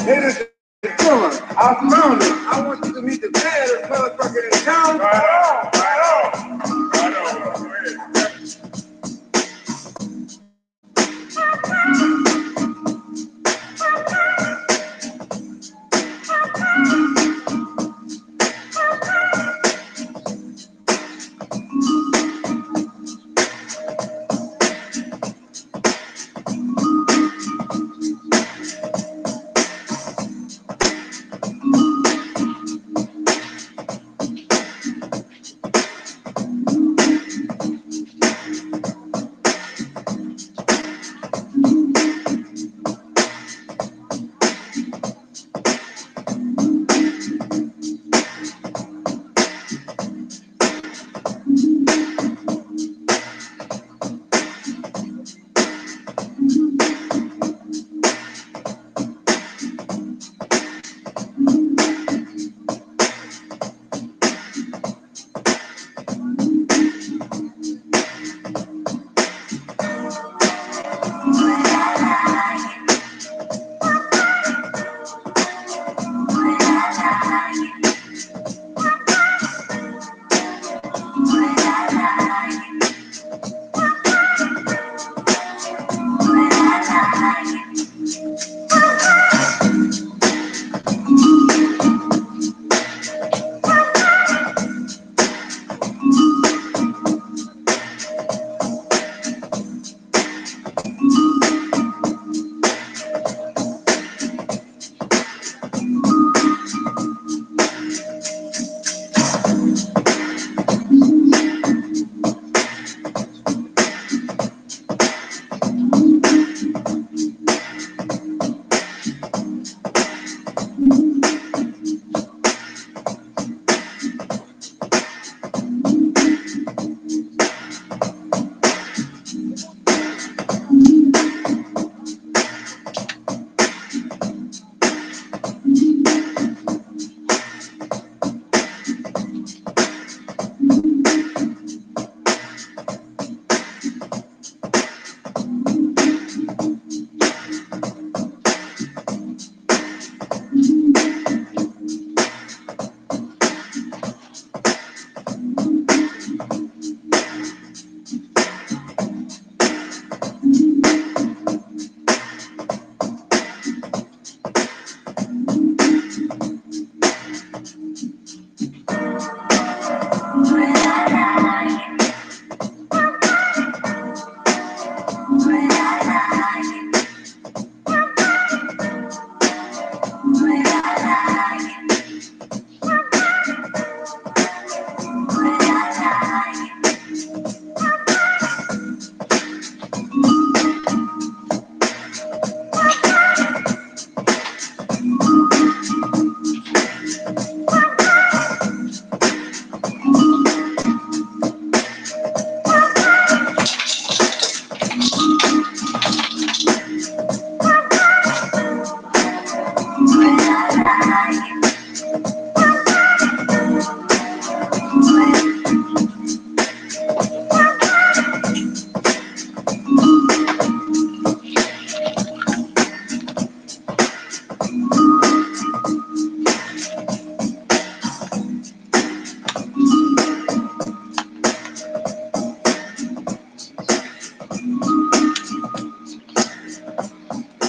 It is the killer. I found it. I want you to meet the baddest motherfucker in town. Right on, right on. Right on. Go ahead.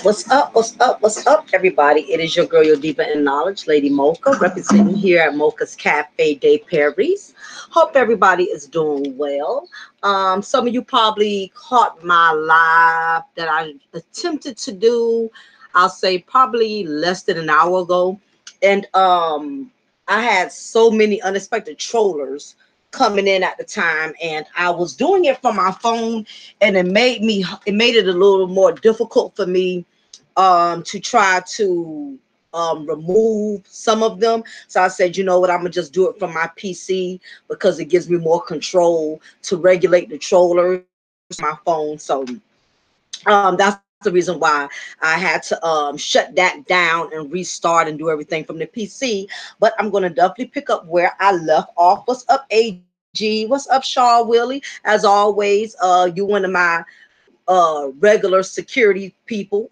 What's up? What's up? What's up, everybody? It is your girl, your deeper in knowledge, Lady Mocha, representing here at Mocha's Cafe de Paris. Hope everybody is doing well. Some of you probably caught my live that I attempted to do. I'll say probably less than an hour ago, and I had so many unexpected trollers coming in at the time, and I was doing it from my phone, and it made it a little more difficult for me to try to remove some of them. So I said, you know what, I'm gonna just do it from my PC because it gives me more control to regulate the trollers on my phone. So that's the reason why I had to shut that down and restart and do everything from the PC. But I'm gonna definitely pick up where I left off. What's up, AG? What's up, Shaw Willie? As always, you one of my regular security people.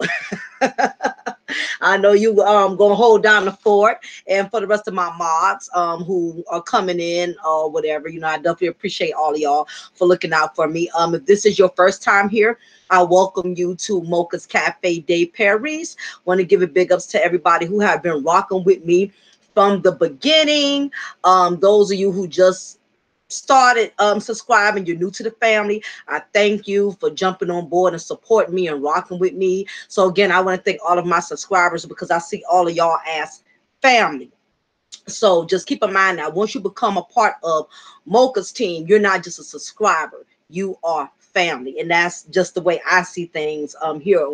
I know you gonna hold down the fort, and for the rest of my mods who are coming in or whatever, you know, I definitely appreciate all of y'all for looking out for me. If this is your first time here, I welcome you to Mocha's Cafe de Paris. Want to give a big ups to everybody who have been rocking with me from the beginning. Those of you who just started subscribing, you're new to the family, I thank you for jumping on board and supporting me and rocking with me. So again, I want to thank all of my subscribers because I see all of y'all as family. So just keep in mind that once you become a part of Mocha's team, you're not just a subscriber, you are family. And that's just the way I see things here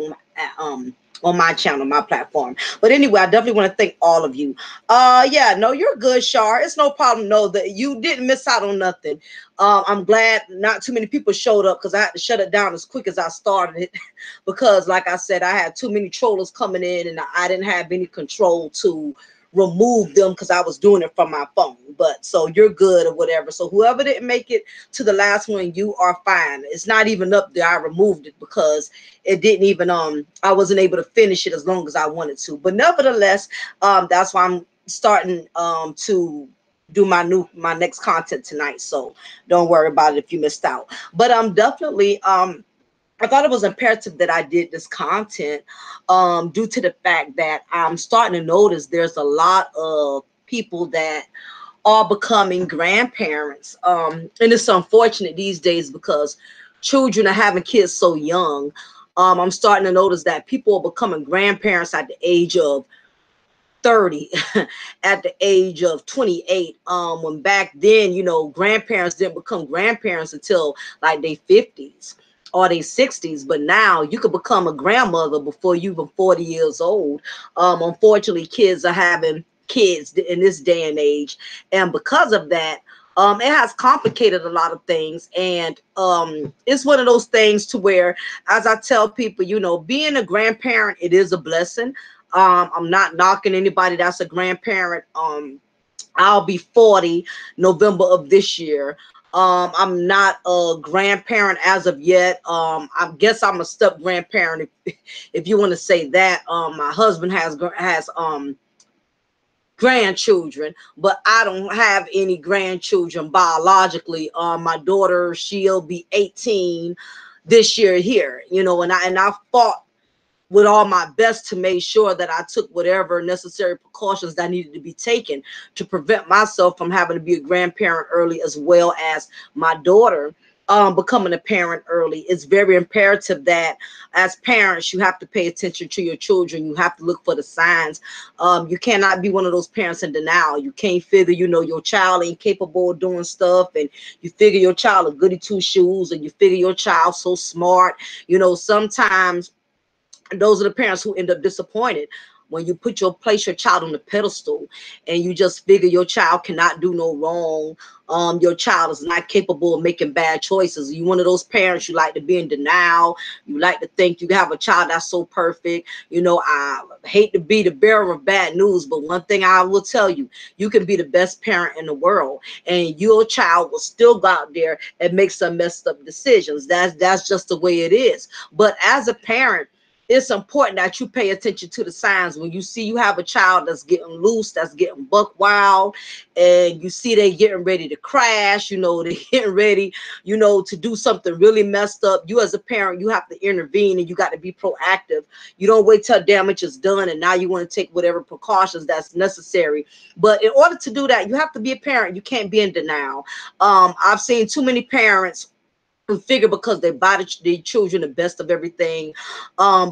on my channel, my platform. But anyway, I definitely want to thank all of you. Yeah, no, you're good, Shar. It's no problem. No, that you didn't miss out on nothing. I'm glad not too many people showed up because I had to shut it down as quick as I started it because like I said, I had too many trollers coming in and I didn't have any control to remove them because I was doing it from my phone. But so you're good or whatever. So whoever didn't make it to the last one, you are fine. It's not even up there. I removed it because it didn't even I wasn't able to finish it as long as I wanted to. But nevertheless, that's why I'm starting to do my next content tonight. So don't worry about it if you missed out. But I'm definitely I thought it was imperative that I did this content due to the fact that I'm starting to notice there's a lot of people that are becoming grandparents. And it's unfortunate these days because children are having kids so young. I'm starting to notice that people are becoming grandparents at the age of 30 at the age of 28 when back then, you know, grandparents didn't become grandparents until like their 50s or their 60s, but now you could become a grandmother before you even 40 years old. Unfortunately, kids are having kids in this day and age, and because of that, it has complicated a lot of things, and it's one of those things to where, as I tell people, you know, being a grandparent, it is a blessing. I'm not knocking anybody that's a grandparent. I'll be 40 November of this year. I'm not a grandparent as of yet. I guess I'm a step grandparent if you want to say that. My husband has grandchildren, but I don't have any grandchildren biologically. My daughter, she'll be 18 this year here, you know, and I fought with all my best to make sure that I took whatever necessary precautions that needed to be taken to prevent myself from having to be a grandparent early, as well as my daughter becoming a parent early. It's very imperative that as parents, you have to pay attention to your children. You have to look for the signs. You cannot be one of those parents in denial. You can't figure, you know, your child ain't capable of doing stuff, and you figure your child a goody two shoes, and you figure your child so smart. You know, sometimes those are the parents who end up disappointed when you place your child on the pedestal and you just figure your child cannot do no wrong. Your child is not capable of making bad choices. You one of those parents, you like to be in denial. You like to think you have a child that's so perfect. You know, I hate to be the bearer of bad news, but one thing I will tell you, you can be the best parent in the world and your child will still go out there and make some messed up decisions. That's just the way it is. But as a parent, it's important that you pay attention to the signs when you see you have a child that's getting loose, that's getting buck wild, and you see they getting ready to crash, you know, they're getting ready, you know, to do something really messed up. You as a parent, you have to intervene and you got to be proactive. You don't wait till damage is done and now you want to take whatever precautions that's necessary. But in order to do that, you have to be a parent. You can't be in denial. I've seen too many parents who figure because they buy their children the best of everything,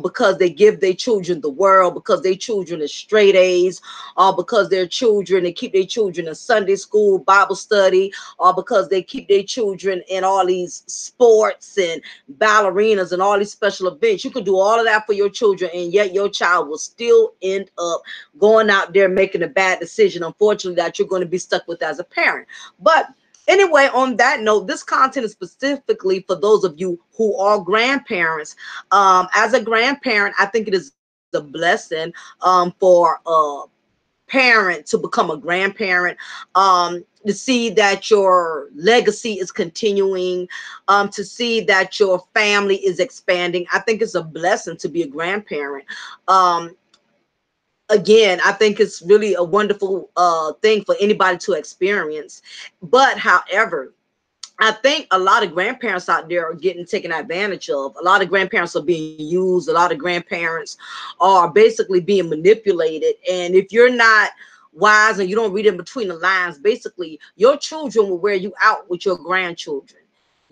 because they give their children the world, because their children are straight A's, or because their children, they keep their children in Sunday school, Bible study, or because they keep their children in all these sports and ballerinas and all these special events. You can do all of that for your children, and yet your child will still end up going out there making a bad decision, unfortunately, that you're going to be stuck with as a parent. But anyway, on that note, this content is specifically for those of you who are grandparents. As a grandparent, I think it is a blessing for a parent to become a grandparent, to see that your legacy is continuing, to see that your family is expanding. I think it's a blessing to be a grandparent. again, I think it's really a wonderful thing for anybody to experience. But however, I think a lot of grandparents out there are getting taken advantage of. A lot of grandparents are being used. A lot of grandparents are basically being manipulated. And if you're not wise and you don't read in between the lines, basically your children will wear you out with your grandchildren.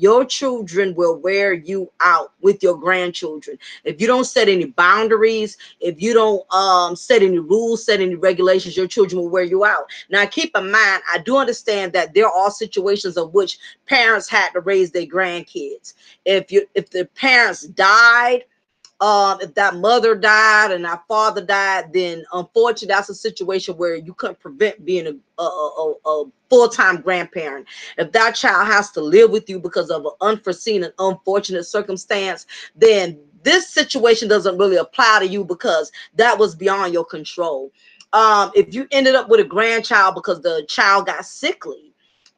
Your children will wear you out with your grandchildren. If you don't set any boundaries, if you don't set any rules, set any regulations, your children will wear you out. Now, keep in mind, I do understand that there are situations in which parents had to raise their grandkids. If the parents died, if that mother died and that father died, then unfortunately that's a situation where you couldn't prevent being a full-time grandparent. If that child has to live with you because of an unforeseen and unfortunate circumstance, then this situation doesn't really apply to you because that was beyond your control. If you ended up with a grandchild because the child got sickly,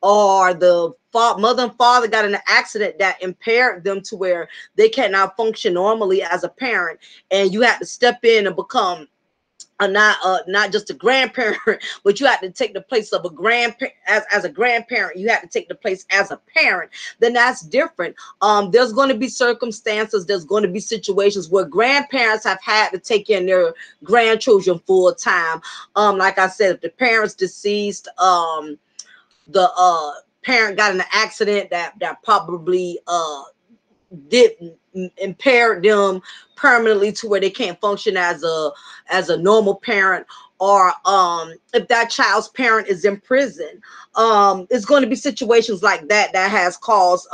or the mother and father got in an accident that impaired them to where they cannot function normally as a parent, and you had to step in and become not just a grandparent, but you had to take the place of a grandparent. As a grandparent, you had to take the place as a parent. Then that's different. There's going to be circumstances, there's going to be situations where grandparents have had to take in their grandchildren full time. Like I said, if the parents deceased, the parent got in an accident that probably did impair them permanently to where they can't function as a normal parent, or if that child's parent is in prison. It's going to be situations like that that has caused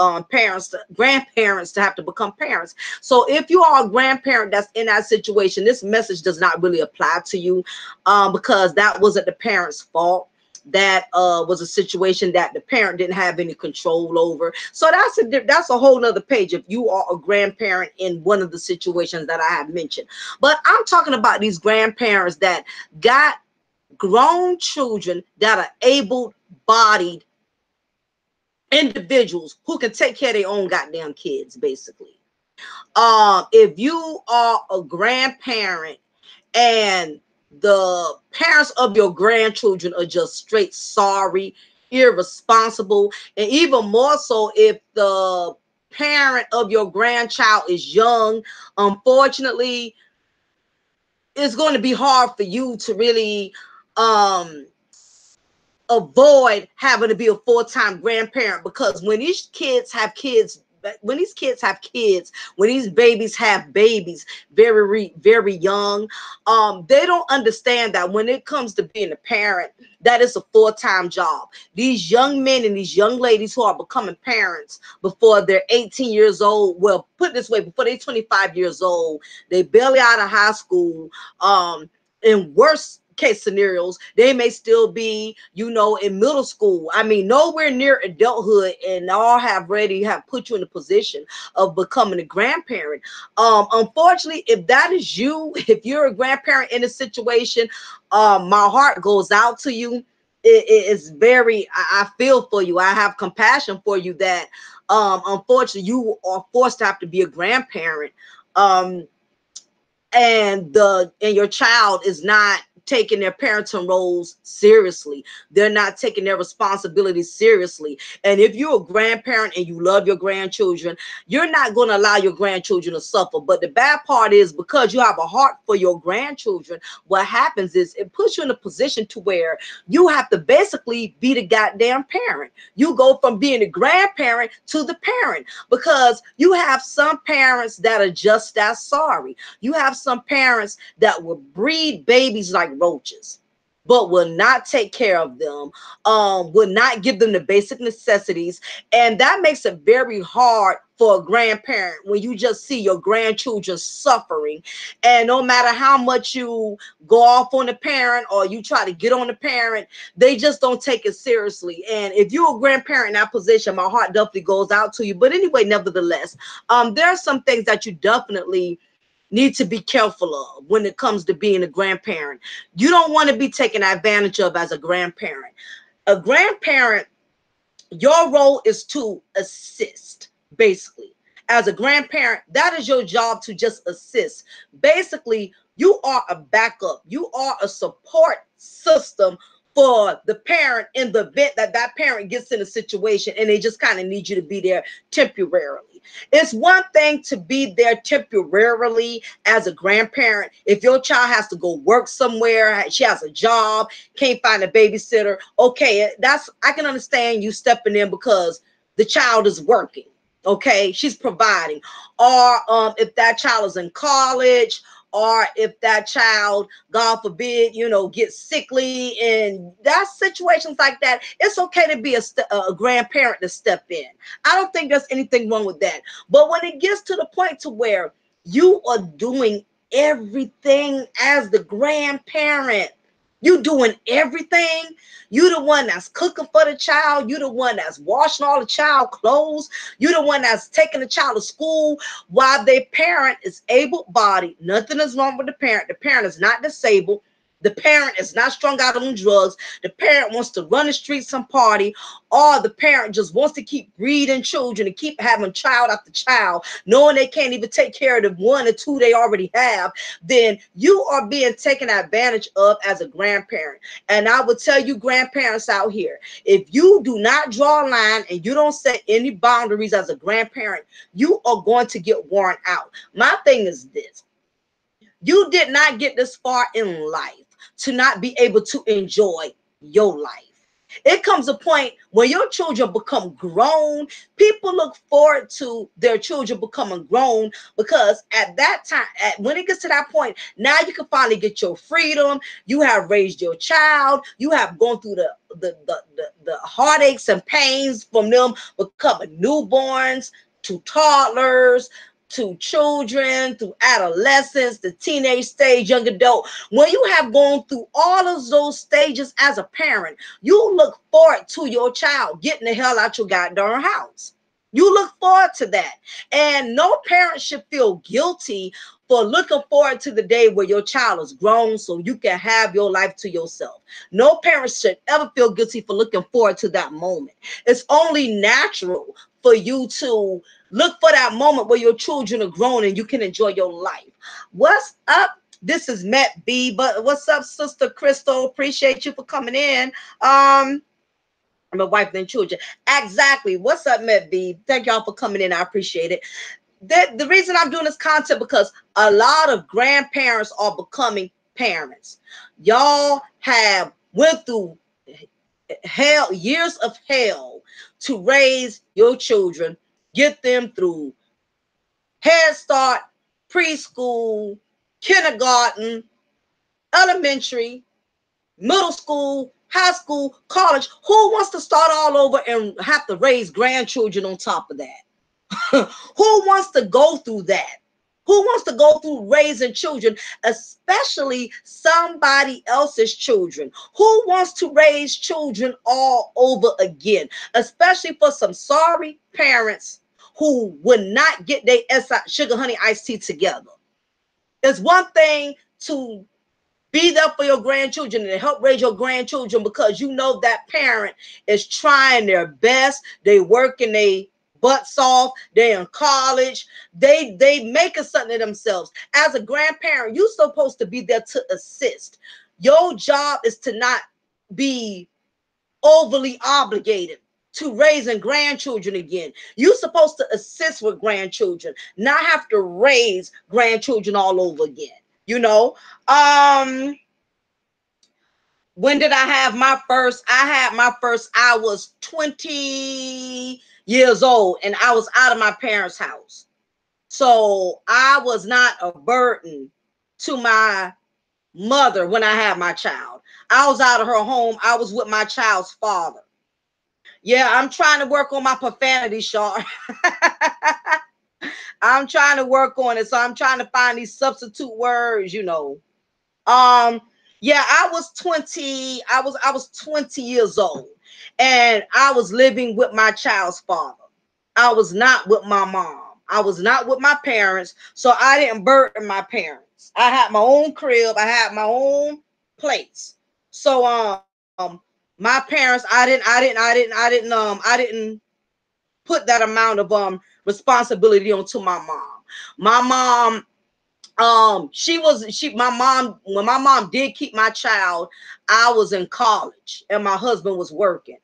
grandparents to have to become parents. So if you are a grandparent that's in that situation, this message does not really apply to you, because that wasn't the parent's fault. That was a situation that the parent didn't have any control over. So that's a whole nother page if you are a grandparent in one of the situations that I have mentioned. But I'm talking about these grandparents that got grown children that are able-bodied individuals who can take care of their own goddamn kids, basically. If you are a grandparent and the parents of your grandchildren are just straight sorry, irresponsible, and even more so if the parent of your grandchild is young, unfortunately, it's going to be hard for you to really avoid having to be a full-time grandparent, because when these kids have kids, when these babies have babies very young, they don't understand that when it comes to being a parent, that is a full-time job. These young men and these young ladies who are becoming parents before they're 18 years old, well, put it this way, before they're 25 years old, they barely out of high school, in worse case scenarios, they may still be, in middle school. I mean, nowhere near adulthood, and all have put you in a position of becoming a grandparent. Unfortunately, if that is you, if you're a grandparent in a situation, my heart goes out to you. It is very, I feel for you. I have compassion for you that, unfortunately, you are forced to have to be a grandparent. And your child is not taking their parenting roles seriously. They're not taking their responsibilities seriously. And if you're a grandparent and you love your grandchildren, you're not going to allow your grandchildren to suffer. But the bad part is, because you have a heart for your grandchildren, what happens is it puts you in a position to where you have to basically be the goddamn parent. You go from being a grandparent to the parent, because you have some parents that are just as sorry. You have some parents that will breed babies like roaches, but will not take care of them, will not give them the basic necessities. And that makes it very hard for a grandparent when you just see your grandchildren suffering. And no matter how much you go off on the parent or you try to get on the parent, they just don't take it seriously. And if you're a grandparent in that position, my heart definitely goes out to you. But anyway, nevertheless, there are some things that you definitely need to be careful of when it comes to being a grandparent. You don't want to be taken advantage of as a grandparent. A grandparent, your role is to assist, basically. As a grandparent, that is your job to just assist. Basically, you are a backup. You are a support system for the parent in the event that that parent gets in a situation and they just kind of need you to be there temporarily. It's one thing to be there temporarily as a grandparent. If your child has to go work somewhere, she has a job, can't find a babysitter, okay, that's, I can understand you stepping in because the child is working. Okay, she's providing. Or if that child is in college, or if that child, God forbid, you know, gets sickly, and that's situations like that, it's okay to be a grandparent to step in. I don't think there's anything wrong with that. But when it gets to the point to where you are doing everything as the grandparent, you doing everything. You the one that's cooking for the child. You the one that's washing all the child clothes. You the one that's taking the child to school while their parent is able-bodied. Nothing is wrong with the parent. The parent is not disabled. The parent is not strung out on drugs. The parent wants to run the streets and party, or the parent just wants to keep breeding children and keep having child after child, knowing they can't even take care of the one or two they already have. Then you are being taken advantage of as a grandparent. And I would tell you, grandparents out here, if you do not draw a line and you don't set any boundaries as a grandparent, you are going to get worn out. My thing is this: you did not get this far in life to not be able to enjoy your life. It comes a point when your children become grown. People look forward to their children becoming grown, because at that time, when it gets to that point, now you can finally get your freedom. You have raised your child. You have gone through the heartaches and pains from them becoming newborns to toddlers to children, through adolescence, the teenage stage, young adult. When you have gone through all of those stages as a parent, you look forward to your child getting the hell out your goddamn house. You look forward to that. And no parent should feel guilty for looking forward to the day where your child is grown so you can have your life to yourself. No parent should ever feel guilty for looking forward to that moment. It's only natural for you to look for that moment where your children are grown and you can enjoy your life. What's up? This is Matt B. But what's up, Sister Crystal? Appreciate you for coming in. My wife and children. Exactly. What's up, Matt B? Thank y'all for coming in. I appreciate it. The reason I'm doing this content because a lot of grandparents are becoming parents. Y'all have went through hell, years of hell to raise your children, get them through Head Start, preschool, kindergarten, elementary, middle school, high school, college. Who wants to start all over and have to raise grandchildren on top of that? Who wants to go through that? Who wants to go through raising children, especially somebody else's children? Who wants to raise children all over again, especially for some sorry parents who would not get their sugar honey iced tea together? It's one thing to be there for your grandchildren and help raise your grandchildren because you know that parent is trying their best. They working they butts off. They're in college. They making something of themselves. As a grandparent, you're supposed to be there to assist. Your job is to not be overly obligated to raising grandchildren again. You're supposed to assist with grandchildren, not have to raise grandchildren all over again. You know, when did I have my first? I had my first, I was 20 years old and I was out of my parents' house. So I was not a burden to my mother when I had my child. I was out of her home. I was with my child's father. Yeah, I'm trying to work on my profanity, Shaw. I'm trying to work on it. So I'm trying to find these substitute words, you know. Yeah, I was 20. I was 20 years old, and I was living with my child's father. I was not with my mom. I was not with my parents, so I didn't burden my parents. I had my own crib. I had my own place. So my parents, I didn't put that amount of responsibility onto my mom. My mom, my mom, when my mom did keep my child, I was in college and my husband was working.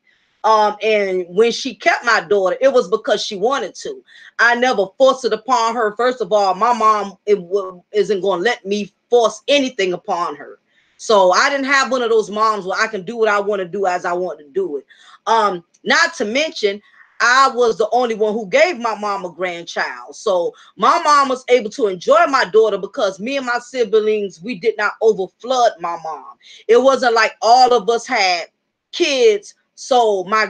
And when she kept my daughter, it was because she wanted to. I never forced it upon her. First of all, my mom isn't going to let me force anything upon her. So I didn't have one of those moms where I can do what I want to do as I want to do it. Not to mention, I was the only one who gave my mom a grandchild. So my mom was able to enjoy my daughter because me and my siblings, we did not overflood my mom. It wasn't like all of us had kids. So my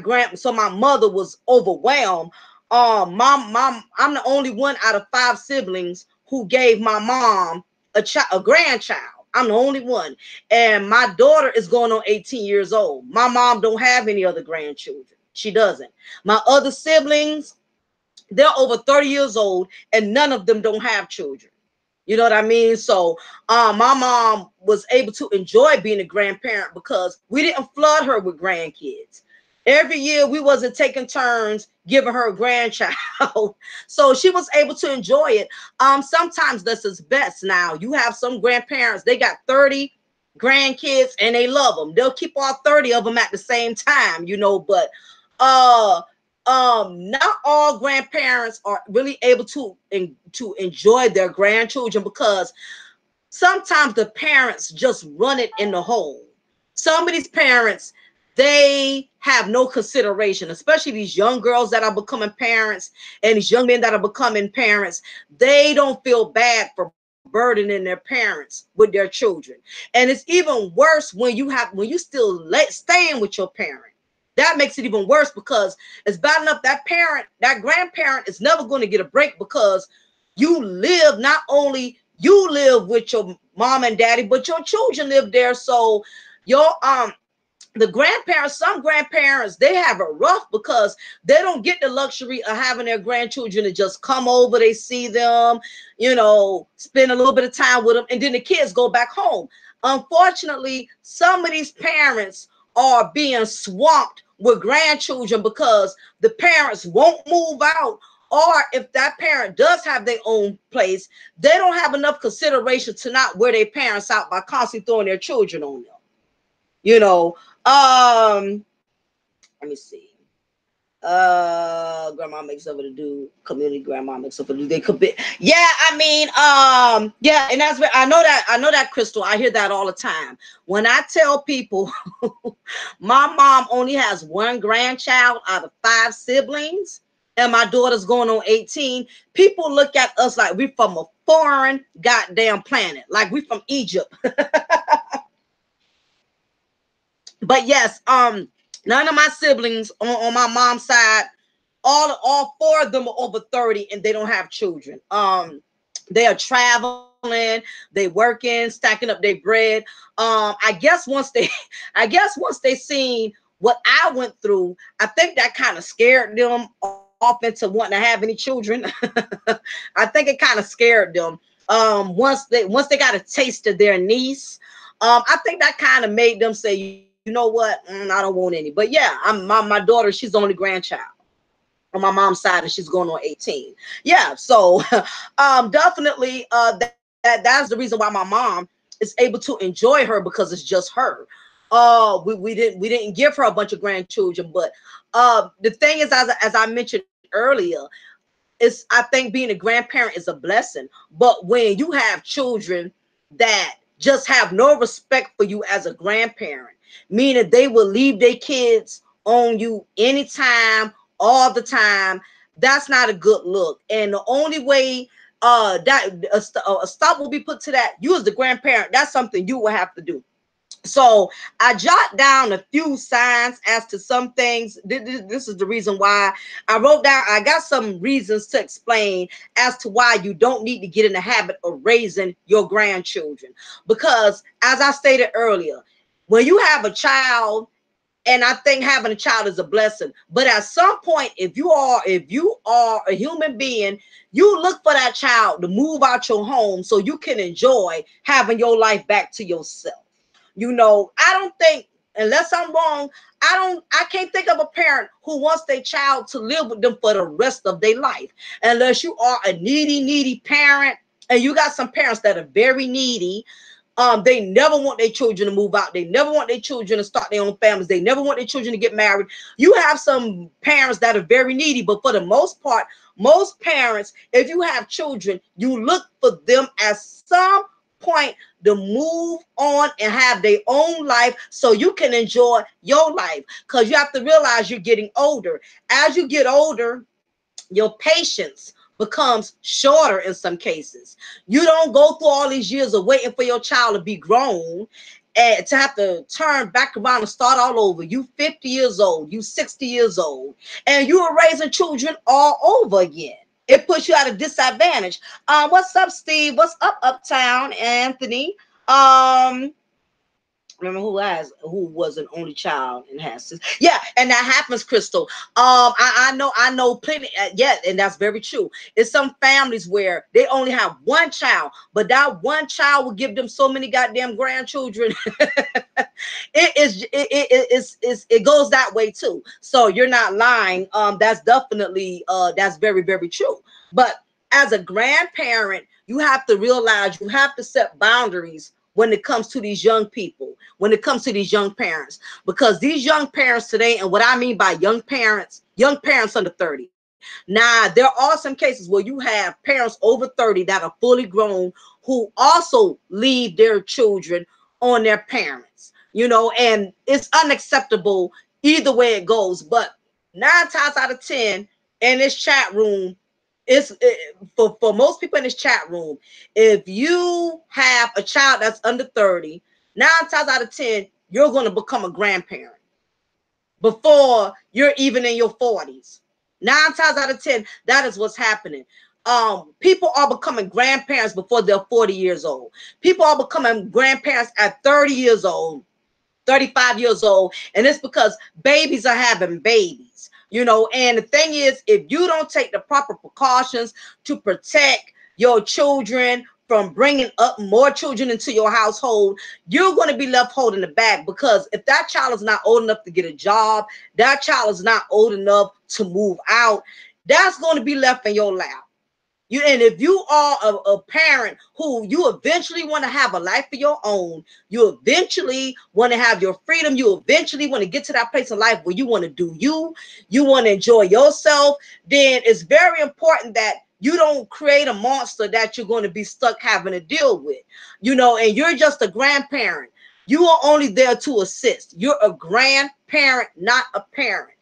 mother was overwhelmed. I'm the only one out of 5 siblings who gave my mom a grandchild. I'm the only one. And my daughter is going on 18 years old. My mom don't have any other grandchildren. She doesn't. My other siblings, they're over 30 years old and none of them don't have children. You know what I mean? So my mom was able to enjoy being a grandparent because we didn't flood her with grandkids. Every year we wasn't taking turns giving her a grandchild. So she was able to enjoy it. Sometimes this is best. Now you have some grandparents, they got 30 grandkids and they love them. They'll keep all 30 of them at the same time, you know, but not all grandparents are really able to enjoy their grandchildren because sometimes the parents just run it in the hole. Some of these parents, they have no consideration, especially these young girls that are becoming parents and these young men that are becoming parents. They don't feel bad for burdening their parents with their children. And it's even worse when you still staying with your parent. That makes it even worse because it's bad enough that grandparent is never going to get a break because not only you live with your mom and daddy, but your children live there. So your some grandparents, they have it rough because they don't get the luxury of having their grandchildren to just come over. They see them, spend a little bit of time with them, and then the kids go back home. Unfortunately, some of these parents are being swamped with grandchildren because the parents won't move out, or if that parent does have their own place, they don't have enough consideration to not wear their parents out by constantly throwing their children on them. Let me see. Grandma makes up for the do. Community grandma makes up for the do. They could be. Yeah, yeah, and that's where I know that, Crystal. I hear that all the time. When I tell people my mom only has 1 grandchild out of 5 siblings, and my daughter's going on 18, people look at us like we from a foreign goddamn planet, like we from Egypt. But yes, none of my siblings on my mom's side, all 4 of them are over 30 and they don't have children. They are traveling, they working, stacking up their bread. I guess once they seen what I went through, I think that kind of scared them off into wanting to have any children. I think it kind of scared them. Once they got a taste of their niece, I think that kind of made them say, you know what, I don't want any. But yeah, my daughter, she's the only grandchild on my mom's side, and she's going on 18. Yeah, so definitely that's the reason why my mom is able to enjoy her, because it's just her. We didn't give her a bunch of grandchildren, but the thing is, as I mentioned earlier, I think being a grandparent is a blessing. But when you have children that just have no respect for you as a grandparent, meaning they will leave their kids on you anytime, all the time, that's not a good look. And the only way that a stop will be put to that, you as the grandparent, that's something you will have to do. So I jot down a few signs as to some things. This is the reason why I wrote down. I got some reasons to explain as to why you don't need to get in the habit of raising your grandchildren. Because as I stated earlier, when you have a child, and I think having a child is a blessing, but at some point, if you are a human being, you look for that child to move out your home so you can enjoy having your life back to yourself. I don't think unless I'm wrong, I can't think of a parent who wants their child to live with them for the rest of their life. Unless you are a needy parent, and you got some parents that are very needy. They never want their children to move out. They never want their children to start their own families. They never want their children to get married. You have some parents that are very needy, but for the most part, most parents, if you have children, you look for them at some point to move on and have their own life so you can enjoy your life. Because you have to realize you're getting older. As you get older, your patience becomes shorter in some cases. You don't go through all these years of waiting for your child to be grown and to have to turn back around and start all over. You 50 years old, you 60 years old, and you are raising children all over again. It puts you at a disadvantage. What's up, Steve? What's up, Uptown, Anthony? Remember who was an only child and has this. Yeah, and that happens, Crystal. I know plenty. Yeah, and that's very true. It's some families where they only have one child, but that one child will give them so many goddamn grandchildren. It goes that way too. So you're not lying. That's definitely that's very true. But as a grandparent, you have to realize you have to set boundaries when it comes to these young people, when it comes to these young parents, because these young parents today, and what I mean by young parents under 30. Now, there are some cases where you have parents over 30 that are fully grown who also leave their children on their parents, and it's unacceptable either way it goes. But 9 times out of 10 in this chat room, for most people in this chat room, if you have a child that's under 30, 9 times out of 10, you're going to become a grandparent before you're even in your 40s. 9 times out of 10, that is what's happening. People are becoming grandparents before they're 40 years old. People are becoming grandparents at 30 years old, 35 years old, and it's because babies are having babies. And the thing is, if you don't take the proper precautions to protect your children from bringing up more children into your household, you're going to be left holding the bag, because if that child is not old enough to get a job, that child is not old enough to move out, that's going to be left in your lap. And if you are a parent who you eventually want to have a life of your own, you eventually want to have your freedom, you eventually want to get to that place in life where you want to do you want to enjoy yourself, then it's very important that you don't create a monster that you're going to be stuck having to deal with, and you're just a grandparent. You are only there to assist. You're a grandparent, not a parent.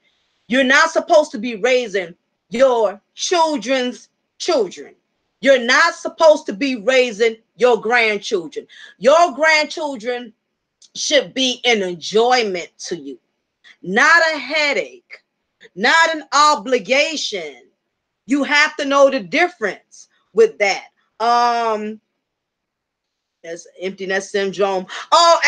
You're not supposed to be raising your children's children. You're not supposed to be raising your grandchildren. Your grandchildren should be an enjoyment to you, not a headache, not an obligation. You have to know the difference with that. That's emptiness syndrome. Oh,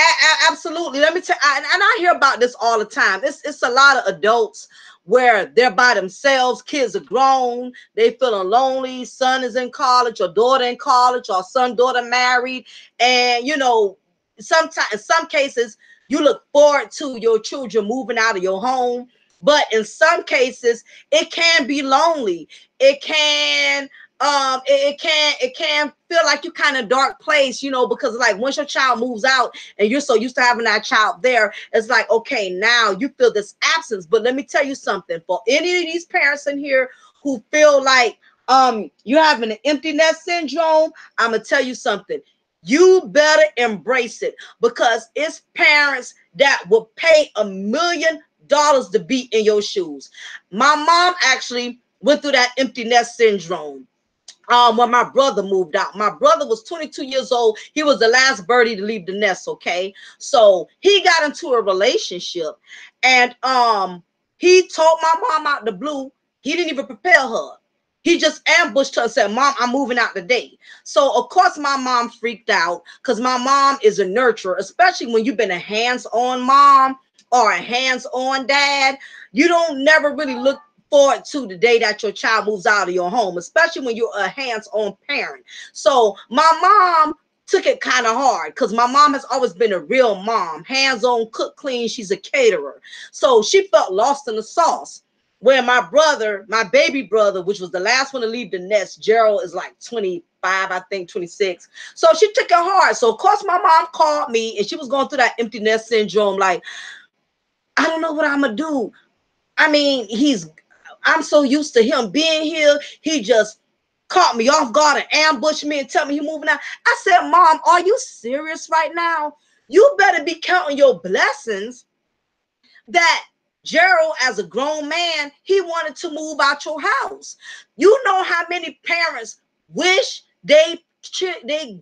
absolutely. Let me tell you, and I hear about this all the time. It's a lot of adults where they're by themselves. Kids are grown. They feeling lonely. Son is in college, or daughter in college, or son, daughter married. And, sometimes, in some cases, you look forward to your children moving out of your home. But in some cases, it can be lonely. It can it can feel like you kind of dark place, because like once your child moves out and you're so used to having that child there, it's like, okay, now you feel this absence. But let me tell you something, for any of these parents in here who feel like you're having an empty nest syndrome, I'm gonna tell you something. You better embrace it, because it's parents that will pay $1 million to be in your shoes. My mom actually went through that empty nest syndrome when my brother moved out. My brother was 22 years old. He was the last birdie to leave the nest, okay? So he got into a relationship, and he told my mom out the blue. He didn't even prepare her. He just ambushed her and said, "Mom, I'm moving out today." So, of course, my mom freaked out, because my mom is a nurturer, especially when you've been a hands-on mom or a hands-on dad. You don't never really look forward to the day that your child moves out of your home, especially when you're a hands-on parent. So my mom took it kind of hard because my mom has always been a real mom, hands-on, cook, clean. She's a caterer. So she felt lost in the sauce. Where my brother, my baby brother, which was the last one to leave the nest, Gerald is like 25, I think 26. So she took it hard. So of course my mom called me and she was going through that empty nest syndrome. Like, I don't know what I'm gonna do. I mean, I'm so used to him being here. He just caught me off guard and ambushed me and tell me he moving out. I said, Mom, are you serious right now? You better be counting your blessings that Gerald, as a grown man, he wanted to move out your house. You know how many parents wish they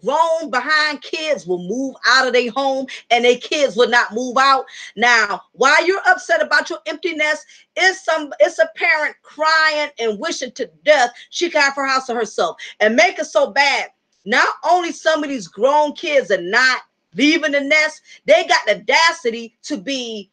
grown behind kids will move out of their home and their kids would not move out. Now, while you're upset about your emptiness, it's a parent crying and wishing to death she could have her house to herself and make it so bad. Not only some of these grown kids are not leaving the nest, they got the audacity to be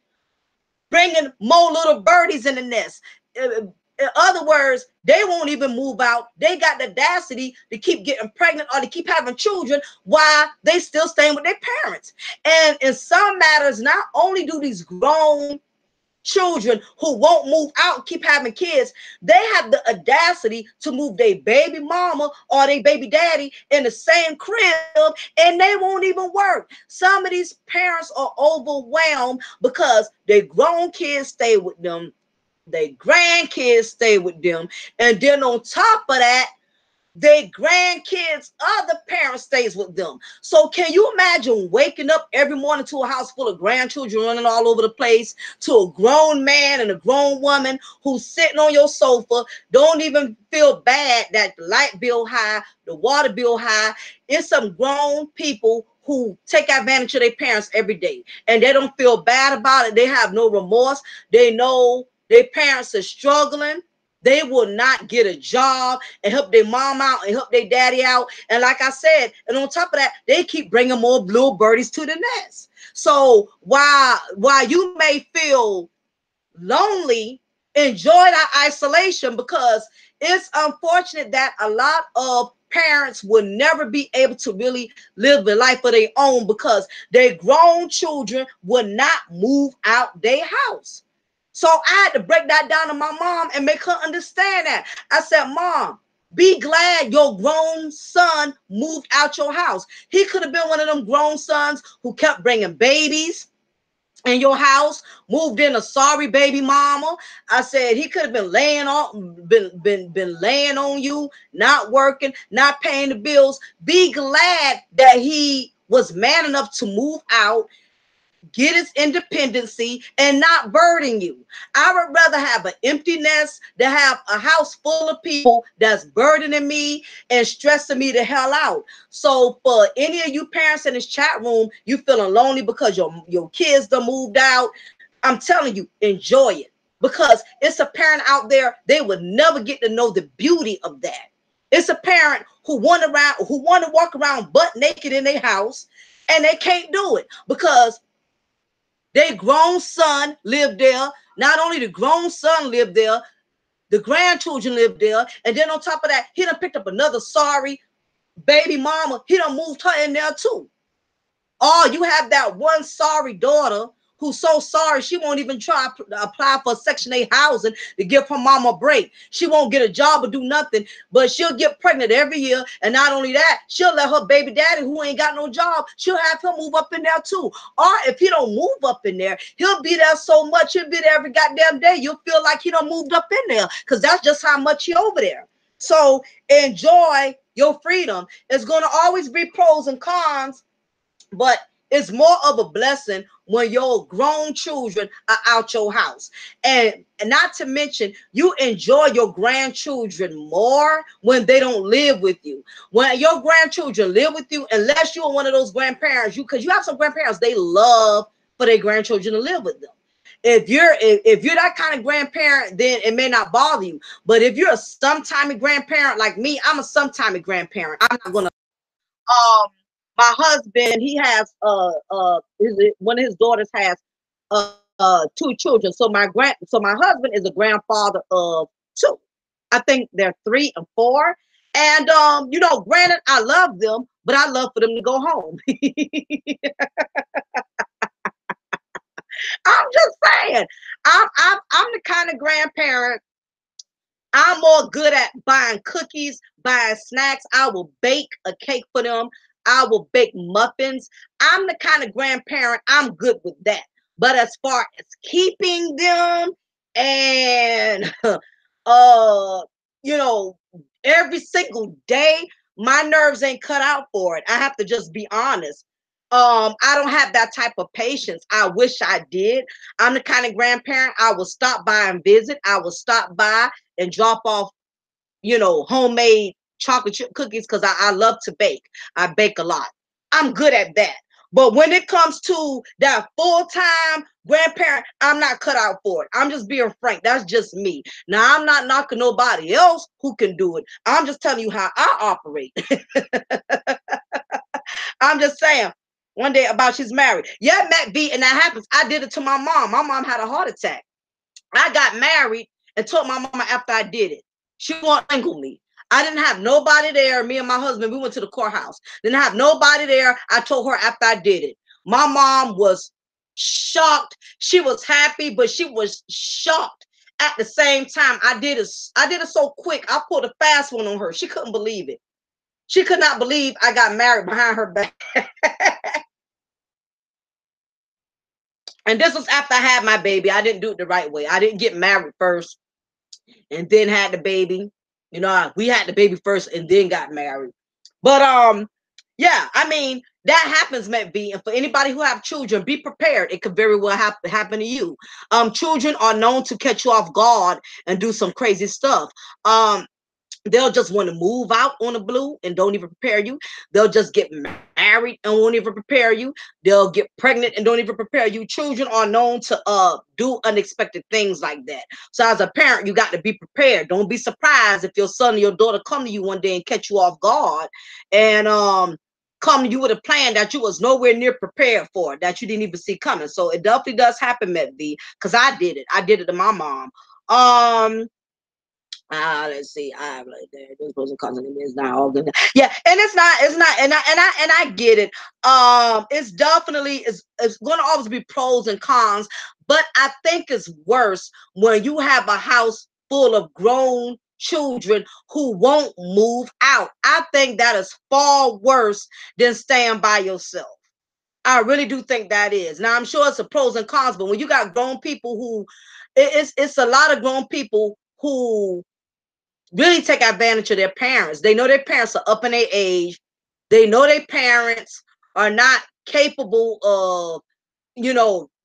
bringing more little birdies in the nest. In other words, they won't even move out. They got the audacity to keep getting pregnant or to keep having children while they still staying with their parents. And in some matters, not only do these grown children who won't move out keep having kids, they have the audacity to move their baby mama or their baby daddy in the same crib, and they won't even work. Some of these parents are overwhelmed because their grown kids stay with them, their grandkids stay with them, and then on top of that, their grandkids, other parents stays with them. So can you imagine waking up every morning to a house full of grandchildren running all over the place, to a grown man and a grown woman who's sitting on your sofa, don't even feel bad that the light bill high, the water bill high. It's some grown people who take advantage of their parents every day and they don't feel bad about it. They have no remorse. They know their parents are struggling. They will not get a job and help their mom out and help their daddy out. And like I said, and on top of that, they keep bringing more blue birdies to the nest. So while you may feel lonely, enjoy that isolation, because it's unfortunate that a lot of parents will never be able to really live a life of their own because their grown children will not move out their house. So I had to break that down to my mom and make her understand that. I said, Mom, be glad your grown son moved out your house. He could have been one of them grown sons who kept bringing babies in your house, moved in a sorry baby mama. I said he could have been laying on you, not working, not paying the bills. Be glad that he was man enough to move out, get his independency, and not burden you. I would rather have an empty nest than have a house full of people that's burdening me and stressing me the hell out. So for any of you parents in this chat room, you feeling lonely because your kids done moved out, I'm telling you, enjoy it, because it's a parent out there, they would never get to know the beauty of that. It's a parent who want to walk around butt naked in their house, and they can't do it because their grown son lived there. Not only the grown son lived there, the grandchildren lived there. And then on top of that, he done picked up another sorry baby mama. He done moved her in there too. Oh, you have that one sorry daughter who's so sorry she won't even try to apply for Section 8 housing to give her mama a break. She won't get a job or do nothing, but she'll get pregnant every year. And not only that, she'll let her baby daddy, who ain't got no job, she'll have him move up in there too. Or if he don't move up in there, he'll be there so much, he'll be there every goddamn day. You'll feel like he done moved up in there because that's just how much he over there. So enjoy your freedom. It's going to always be pros and cons, but it's more of a blessing when your grown children are out your house. And not to mention, you enjoy your grandchildren more when they don't live with you. When your grandchildren live with you, unless you're one of those grandparents, because you have some grandparents, they love for their grandchildren to live with them. If you're that kind of grandparent, then it may not bother you. But if you're a sometimey grandparent like me, I'm a sometimey grandparent. I'm not gonna my husband, he has one of his daughters has two children. So my husband is a grandfather of two. I think they're 3 and 4. And granted, I love them, but I love for them to go home. I'm just saying, I'm the kind of grandparent. I'm more good at buying cookies, buying snacks. I will bake a cake for them. I will bake muffins. I'm the kind of grandparent, I'm good with that. But as far as keeping them and uh you know, every single day, my nerves ain't cut out for it. I have to just be honest. I don't have that type of patience. I wish I did. I'm the kind of grandparent, I will stop by and visit. I will stop by and drop off, homemade chocolate chip cookies because I love to bake. I bake a lot. I'm good at that. But when it comes to that full-time grandparent, I'm not cut out for it. I'm just being frank. That's just me. Now, I'm not knocking nobody else who can do it. I'm just telling you how I operate. I'm just saying. One day about she's married. Yeah, Matt V, and that happens. I did it to my mom. My mom had a heart attack. I got married and told my mama after I did it. She won't angle me. I didn't have nobody there. Me and my husband, we went to the courthouse. Didn't have nobody there. I told her after I did it. My mom was shocked. She was happy, but she was shocked at the same time. I did it so quick. I pulled a fast one on her. She couldn't believe it. She could not believe I got married behind her back. And this was after I had my baby. I didn't do it the right way. I didn't get married first and then had the baby. We had the baby first and then got married. But yeah, I mean, that happens, Matt V. And for anybody who have children, be prepared. It could very well happen to you. Children are known to catch you off guard and do some crazy stuff. They'll just want to move out on the blue and don't even prepare you. They'll just get married and won't even prepare you. They'll get pregnant and don't even prepare you. Children are known to do unexpected things like that. So as a parent, you got to be prepared. Don't be surprised if your son or your daughter come to you one day and catch you off guard and come to you with a plan that you was nowhere near prepared for, that you didn't even see coming. So it definitely does happen, Met V, because I did it. I did it to my mom. Let's see. I like that. Those pros and cons is not all good. Yeah, and it's not, and I get it. It's definitely it's gonna always be pros and cons, but I think it's worse when you have a house full of grown children who won't move out. I think that is far worse than staying by yourself. I really do think that is. Now I'm sure it's a pros and cons, but when you got grown people who it's a lot of grown people who really take advantage of their parents. They know their parents are up in their age. They know their parents are not capable of,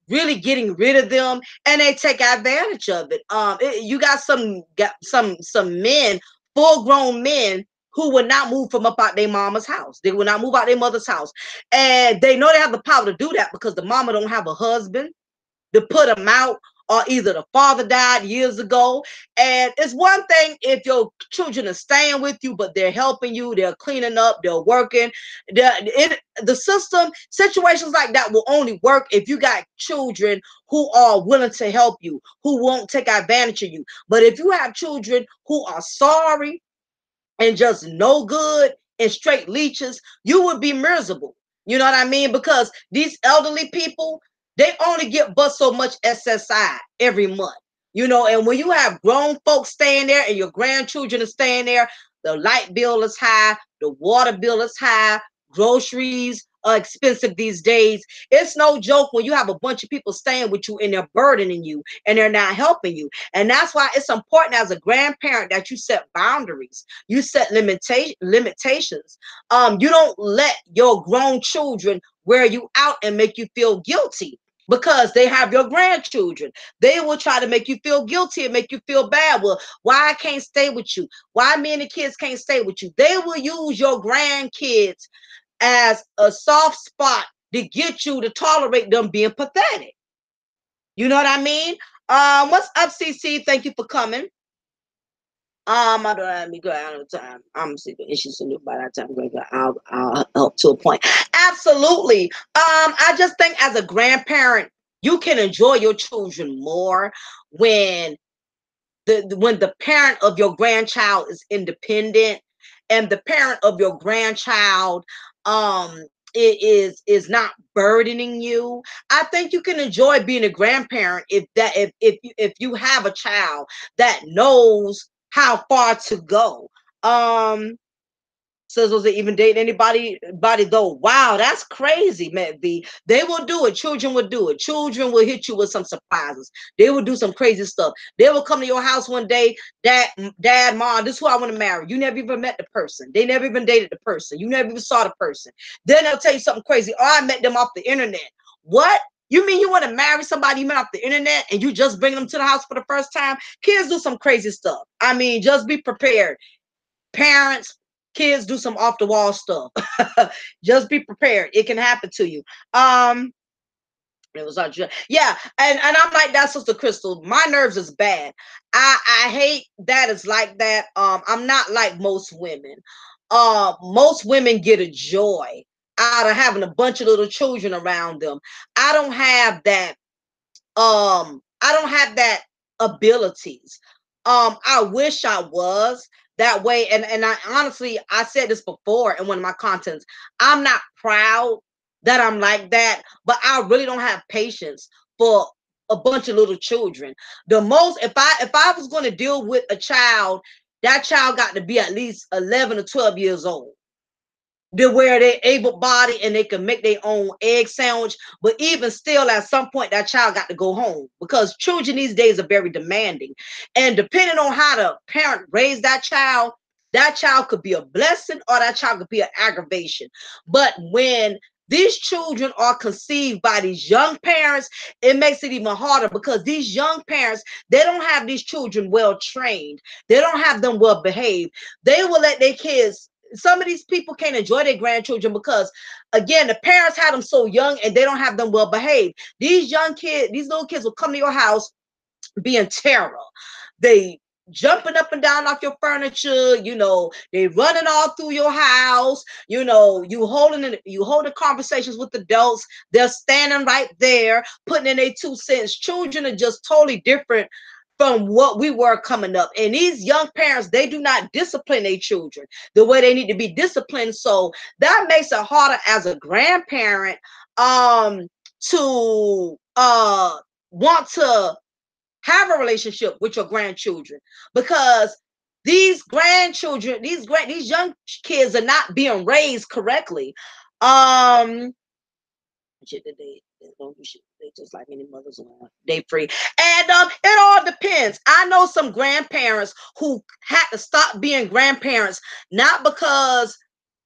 really getting rid of them, and they take advantage of it. You got some men, full grown men, who would not move from up out their mama's house. They will not move out their mother's house, and they know they have the power to do that because the mama don't have a husband to put them out, or either the father died years ago. And it's one thing if your children are staying with you, but they're helping you, they're cleaning up, they're working. The system, situations like that will only work if you got children who are willing to help you, who won't take advantage of you. But if you have children who are sorry and just no good and straight leeches, you would be miserable. You know what I mean? Because these elderly people, they only get but so much SSI every month. And when you have grown folks staying there and your grandchildren are staying there, the light bill is high, the water bill is high, groceries are expensive these days. It's no joke when you have a bunch of people staying with you and they're burdening you and they're not helping you. And that's why it's important as a grandparent that you set boundaries. You set limitations. You don't let your grown children wear you out and make you feel guilty because they have your grandchildren. They will try to make you feel guilty and make you feel bad. Well, why I can't stay with you? Why me and the kids can't stay with you? They will use your grandkids as a soft spot to get you to tolerate them being pathetic. You know what I mean? What's up, CC? Thank you for coming. I don't have me go out of time. I'm sleeping issues to by that time. I'll help to a point. Absolutely. I just think as a grandparent, you can enjoy your children more when the parent of your grandchild is independent and the parent of your grandchild It is not burdening you. I think you can enjoy being a grandparent if you have a child that knows how far to go. Says, was it even date anybody though? Wow, that's crazy, Matt V. They will do it. Children will do it. Children will hit you with some surprises. They will do some crazy stuff. They will come to your house one day, dad, mom, this is who I want to marry. You never even met the person. They never even dated the person. You never even saw the person. Then they'll tell you something crazy. Oh, I met them off the internet. What? You mean you want to marry somebody you met off the internet and you just bring them to the house for the first time? Kids do some crazy stuff. I mean, just be prepared. Parents, kids do some off the wall stuff. Just be prepared. It can happen to you. It was on, yeah, and I'm like that, Sister Crystal. My nerves is bad. I hate that it's like that. I'm not like most women. Most women get a joy out of having a bunch of little children around them. I don't have that. I don't have that abilities. I wish I was that way. And I honestly, I said this before in one of my contents. I'm not proud that I'm like that, but I really don't have patience for a bunch of little children. The most, if I was going to deal with a child, that child got to be at least 11 or 12 years old, to where they're able bodied and they can make their own egg sandwich. But even still, at some point, that child got to go home, because children these days are very demanding. And depending on how the parent raised that child could be a blessing or that child could be an aggravation. But when these children are conceived by these young parents, it makes it even harder, because these young parents, they don't have these children well trained. They don't have them well behaved. They will let their kids, some of these people can't enjoy their grandchildren because, again, the parents had them so young and they don't have them well behaved. These young kids, these little kids will come to your house being terror. They jumping up and down off your furniture, they running all through your house, you holding conversations with adults. They're standing right there putting in their 2 cents. Children are just totally different from what we were coming up. And these young parents, they do not discipline their children the way they need to be disciplined. So that makes it harder as a grandparent to want to have a relationship with your grandchildren, because these grandchildren, these young kids are not being raised correctly. They just like any mothers around. They free. And it all depends. I know some grandparents who had to stop being grandparents, not because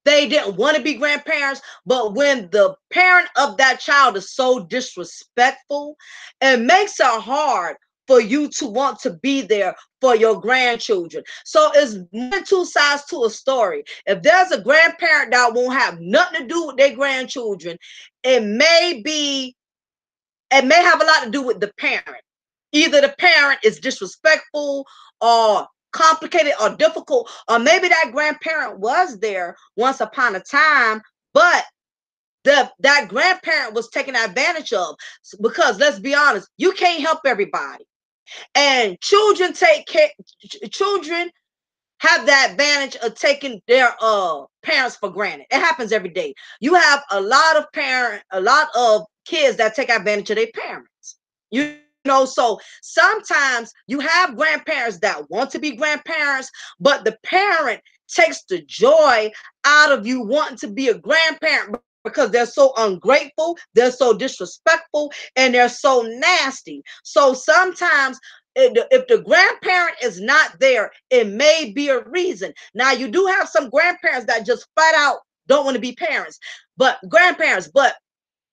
they didn't want to be grandparents, but when the parent of that child is so disrespectful, it makes it hard for you to want to be there for your grandchildren. So it's more than two sides to a story. If there's a grandparent that won't have nothing to do with their grandchildren, it may have a lot to do with the parent. Either the parent is disrespectful or complicated or difficult, or maybe that grandparent was there once upon a time, but that grandparent was taken advantage of. Because let's be honest, you can't help everybody. And children have the advantage of taking their parents for granted. It happens every day. You have a lot of kids that take advantage of their parents. So sometimes you have grandparents that want to be grandparents, but the parent takes the joy out of you wanting to be a grandparent, because they're so ungrateful, they're so disrespectful, and they're so nasty. So sometimes if the grandparent is not there, it may be a reason. Now, you do have some grandparents that just flat out don't want to be grandparents. But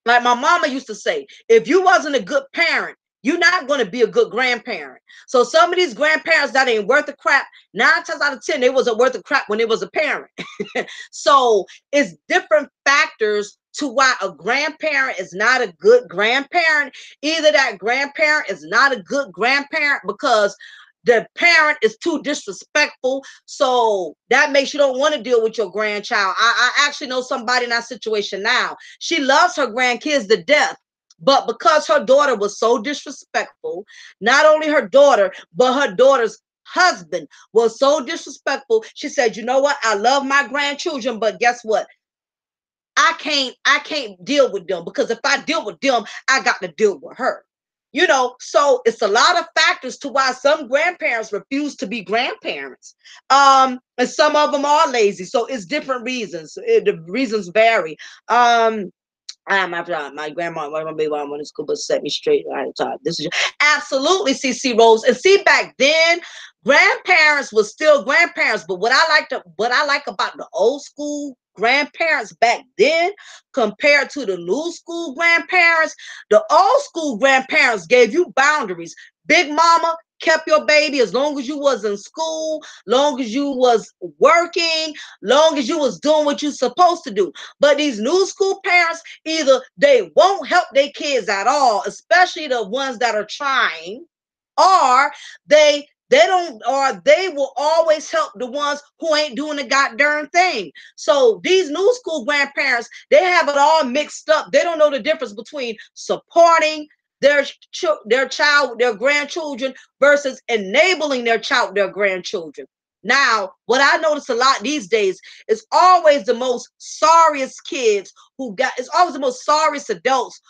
like my mama used to say, if you wasn't a good parent, you're not going to be a good grandparent. So some of these grandparents that ain't worth a crap, 9 times out of 10, they wasn't worth a crap when they was a parent. So it's different factors to why a grandparent is not a good grandparent. Either that grandparent is not a good grandparent because the parent is too disrespectful, so that makes you don't want to deal with your grandchild. I actually know somebody in that situation now. She loves her grandkids to death, but because her daughter was so disrespectful, not only her daughter, but her daughter's husband was so disrespectful, she said, you know what? I love my grandchildren, but guess what? I can't deal with them, because if I deal with them, I got to deal with her. So it's a lot of factors to why some grandparents refuse to be grandparents. And some of them are lazy. So it's different reasons. The reasons vary. My grandma, my baby mom went to school, but set me straight. I thought this is absolutely CC Rose. And see, back then, grandparents were still grandparents. But what I like about the old school grandparents back then compared to the new school grandparents, the old school grandparents gave you boundaries. Big mama kept your baby as long as you was in school, long as you was working, long as you was doing what you supposed to do. But these new school parents, either they won't help their kids at all, especially the ones that are trying, or they don't, or they will always help the ones who ain't doing the goddamn thing. So these new school grandparents, they have it all mixed up. They don't know the difference between supporting their child, their grandchildren, versus enabling their child, their grandchildren. Now, what I notice a lot these days is always the most sorriest kids it's always the most sorriest adults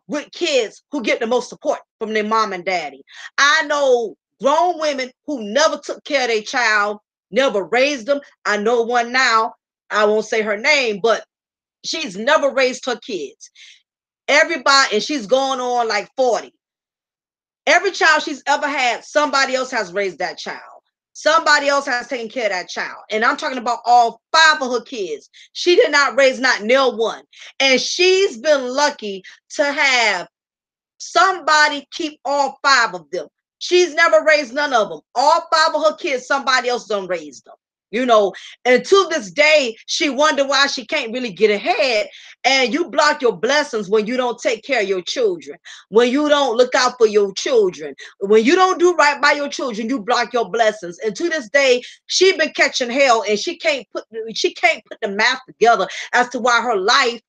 with kids who get the most support from their mom and daddy. I know grown women who never took care of their child, never raised them. I know one now, I won't say her name, but she's never raised her kids. Everybody, and she's going on like 40. Every child she's ever had, somebody else has raised that child. Somebody else has taken care of that child. And I'm talking about all 5 of her kids. She did not raise not nil one. And she's been lucky to have somebody keep all 5 of them. She's never raised none of them. All 5 of her kids, somebody else done raised them. And to this day, she wonder why she can't really get ahead. And you block your blessings when you don't take care of your children, when you don't look out for your children, when you don't do right by your children, you block your blessings. And to this day, she been catching hell, and she can't put the math together as to why her life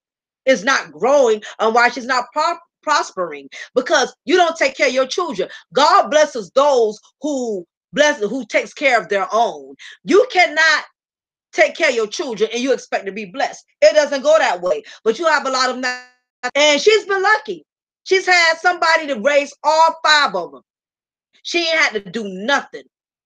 is not growing and why she's not prospering, because you don't take care of your children. God blesses those who takes care of their own. You cannot take care of your children and you expect to be blessed. It doesn't go that way. But you have a lot of them that, and she's been lucky. She's had somebody to raise all 5 of them. She ain't had to do nothing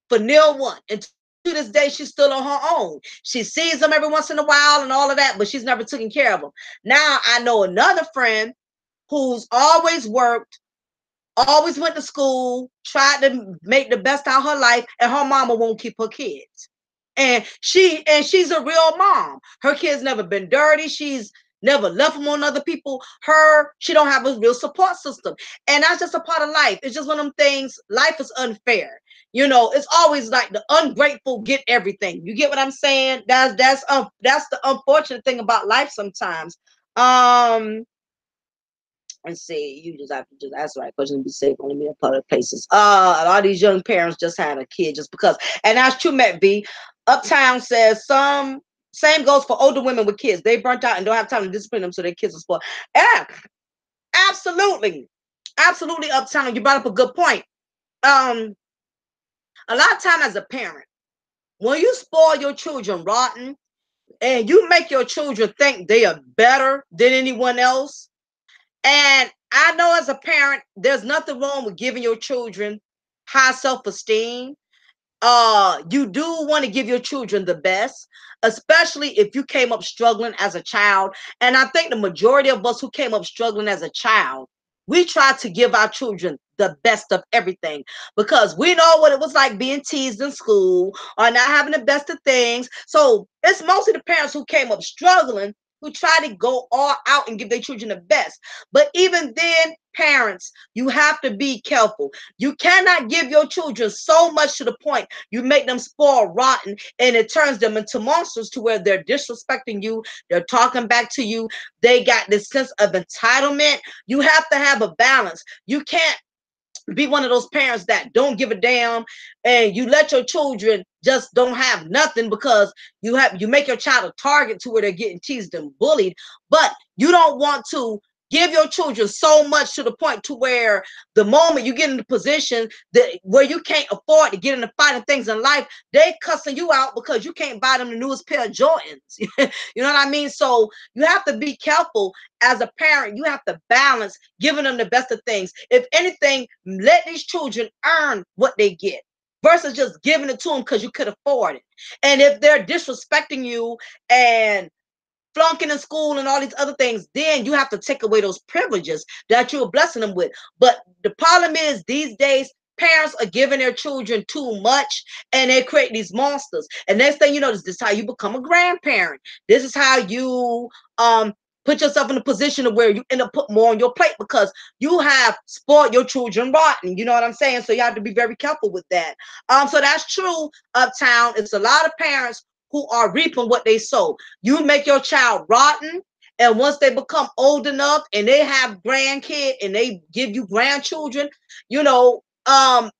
for nil one. And to this day, she's still on her own. She sees them every once in a while and all of that, but she's never taken care of them. Now I know another friend who's always worked, always went to school, tried to make the best out of her life, and her mama won't keep her kids. And she's a real mom. Her kids never been dirty. She's never left them on other people. She don't have a real support system. And that's just a part of life. It's just one of them things. Life is unfair. It's always like the ungrateful get everything. You get what I'm saying? That's the unfortunate thing about life sometimes. And see, you just have to just ask the right question and be safe only in public places. A lot of these young parents just had a kid just because. And that's true, Matt B. Uptown says same goes for older women with kids. They burnt out and don't have time to discipline them so their kids are spoiled. Yeah, absolutely. Absolutely, Uptown. You brought up a good point. A lot of time as a parent, when you spoil your children rotten and you make your children think they are better than anyone else, and I know as a parent, there's nothing wrong with giving your children high self-esteem. You do want to give your children the best, especially if you came up struggling as a child. And I think the majority of us who came up struggling as a child, we try to give our children the best of everything, because we know what it was like being teased in school or not having the best of things. So it's mostly the parents who came up struggling who try to go all out and give their children the best. But even then, parents, you have to be careful. You cannot give your children so much to the point you make them spoil rotten and it turns them into monsters to where they're disrespecting you, they're talking back to you, they got this sense of entitlement. You have to have a balance. You can't be one of those parents that don't give a damn and you let your children just don't have nothing because you make your child a target to where they're getting teased and bullied, but you don't want to give your children so much to the point to where the moment you get in the position that where you can't afford to get in the fight and things in life, they cussing you out because you can't buy them the newest pair of Jordans. You know what I mean? So you have to be careful as a parent. You have to balance giving them the best of things. If anything, let these children earn what they get versus just giving it to them because you could afford it. And if they're disrespecting you and flunking in school and all these other things, then you have to take away those privileges that you're blessing them with. But the problem is these days, parents are giving their children too much and they create these monsters. And next thing you know, this is how you become a grandparent. This is how you put yourself in a position of where you end up putting more on your plate because you have spoiled your children rotten. You know what I'm saying? So you have to be very careful with that. So that's true, Uptown. It's a lot of parents who are reaping what they sow. You make your child rotten, and once they become old enough and they have grandkids and they give you grandchildren, you know,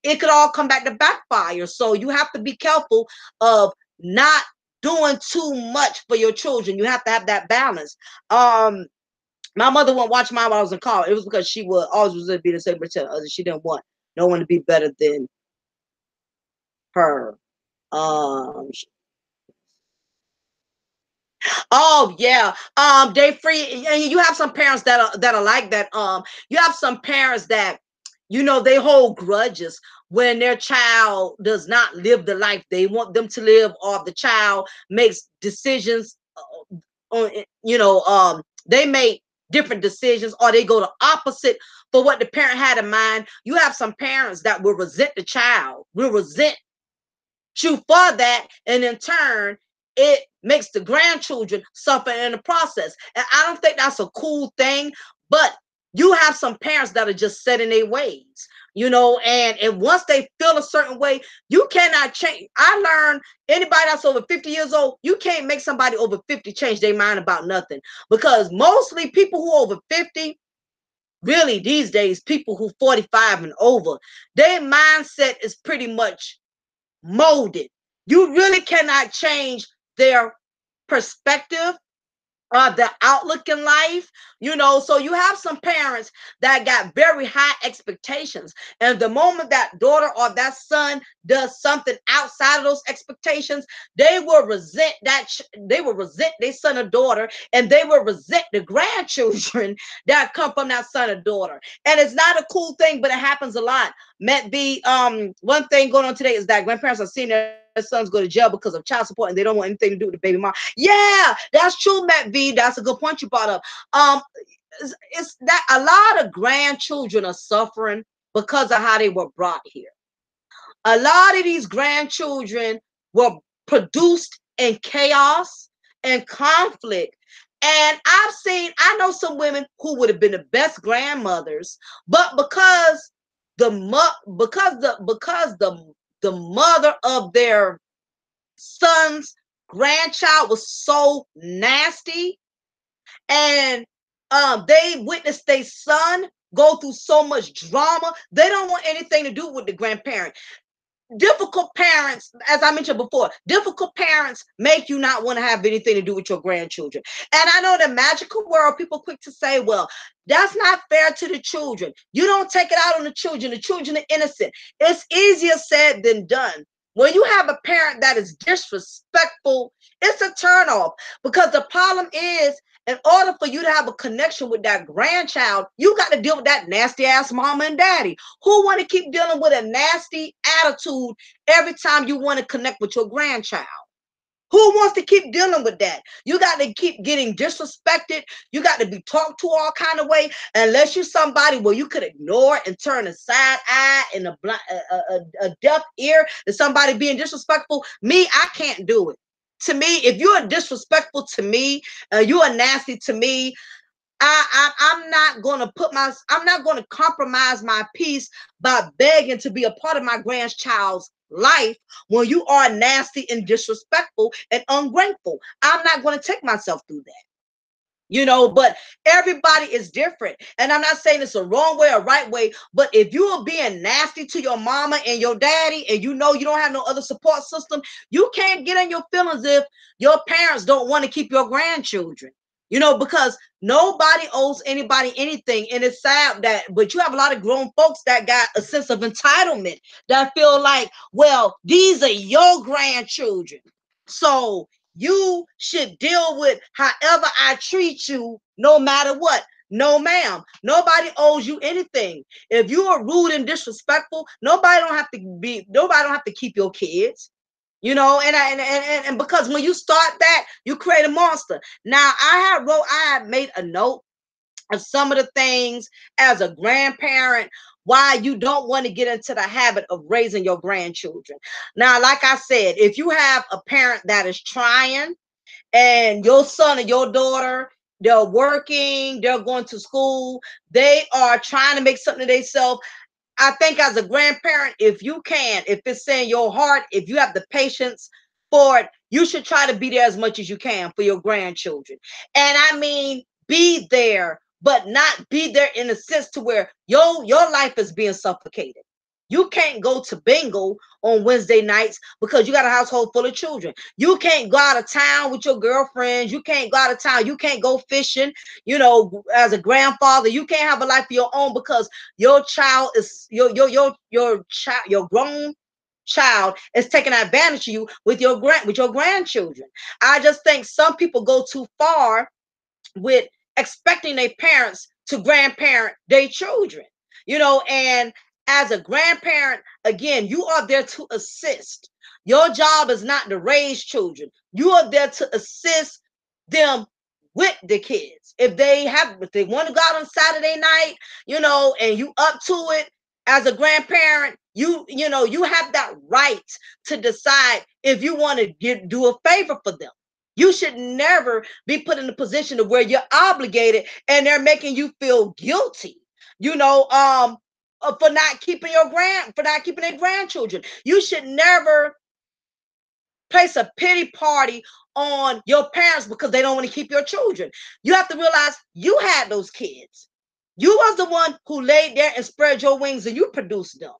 it could all come back to backfire. So you have to be careful of not doing too much for your children. You have to have that balance. My mother wouldn't watch mine while I was in college. It was because she would always was to be the same to others. She didn't want no one to be better than her. Um, Oh yeah. They free. You have some parents that are like that. You have some parents that, you know, they hold grudges when their child does not live the life they want them to live, or the child makes decisions on, you know, they make different decisions, or they go the opposite for what the parent had in mind. You have some parents that will resent the child, will resent you for that, and in turn it makes the grandchildren suffer in the process. And I don't think that's a cool thing, but you have some parents that are just set in their ways, you know, and once they feel a certain way, you cannot change. I learned anybody that's over 50 years old, you can't make somebody over 50 change their mind about nothing, because mostly people who are over 50, really these days, people who 45 and over, their mindset is pretty much molded. You really cannot change their perspective or the outlook in life, you know. So you have some parents that got very high expectations, and the moment that daughter or that son does something outside of those expectations, they will resent that. They will resent their son or daughter, and they will resent the grandchildren that come from that son or daughter. And it's not a cool thing, but it happens a lot. Met the one thing going on today is that grandparents are seeing their sons go to jail because of child support, and they don't want anything to do with the baby mom. Yeah, that's true, Matt V. That's a good point you brought up. Um, it's that a lot of grandchildren are suffering because of how they were brought here. A lot of these grandchildren were produced in chaos and conflict. And I know some women who would have been the best grandmothers, but because the mother of their son's grandchild was so nasty, and they witnessed their son go through so much drama, they don't want anything to do with the grandparent. Difficult parents, as I mentioned before, difficult parents make you not want to have anything to do with your grandchildren. And I know in the magical world, people quick to say, well, that's not fair to the children. You don't take it out on the children. The children are innocent. It's easier said than done. When you have a parent that is disrespectful, it's a turnoff, because the problem is, in order for you to have a connection with that grandchild, you got to deal with that nasty ass mama and daddy who want to keep dealing with a nasty attitude every time you want to connect with your grandchild. Who wants to keep dealing with that? You got to keep getting disrespected. You got to be talked to all kind of way, unless you're somebody where you could ignore and turn a side eye and a deaf ear to somebody being disrespectful. Me, I can't do it. To me, if you are disrespectful to me, you are nasty to me, I'm not going to I'm not going to compromise my peace by begging to be a part of my grandchild's life when you are nasty and disrespectful and ungrateful. I'm not going to take myself through that. You know, but everybody is different. And I'm not saying it's a wrong way or right way, but if you are being nasty to your mama and your daddy, and you know you don't have no other support system, you can't get in your feelings if your parents don't want to keep your grandchildren. You know, because nobody owes anybody anything. And it's sad that, but you have a lot of grown folks that got a sense of entitlement, that feel like, well, these are your grandchildren, so you should deal with however I treat you, no matter what. No, ma'am. Nobody owes you anything. If you are rude and disrespectful, nobody don't have to keep your kids. You know, and because when you start that, you create a monster. Now, I had made a note of some of the things as a grandparent why you don't want to get into the habit of raising your grandchildren. Now, like I said, if you have a parent that is trying, and your son or your daughter, they're working, they're going to school, they are trying to make something of themselves, I think as a grandparent, if you can, if it's in your heart, if you have the patience for it, you should try to be there as much as you can for your grandchildren. And I mean, be there, but not be there in a sense to where your life is being suffocated. You can't go to bingo on Wednesday nights because you got a household full of children. You can't go out of town with your girlfriends. You can't go out of town. You can't go fishing. You know, as a grandfather, you can't have a life of your own because your child is your child, your grown child is taking advantage of you with your grandchildren. I just think some people go too far with expecting their parents to grandparent their children, you know. And as a grandparent, again, you are there to assist. Your job is not to raise children. You are there to assist them with the kids. If they want to go out on Saturday night, you know, and you up to it, as a grandparent, you know, you have that right to decide if you want to do a favor for them. You should never be put in a position of where you're obligated and they're making you feel guilty, you know, for not keeping their grandchildren. You should never place a pity party on your parents because they don't want to keep your children. You have to realize you had those kids. You was the one who laid there and spread your wings and you produced them.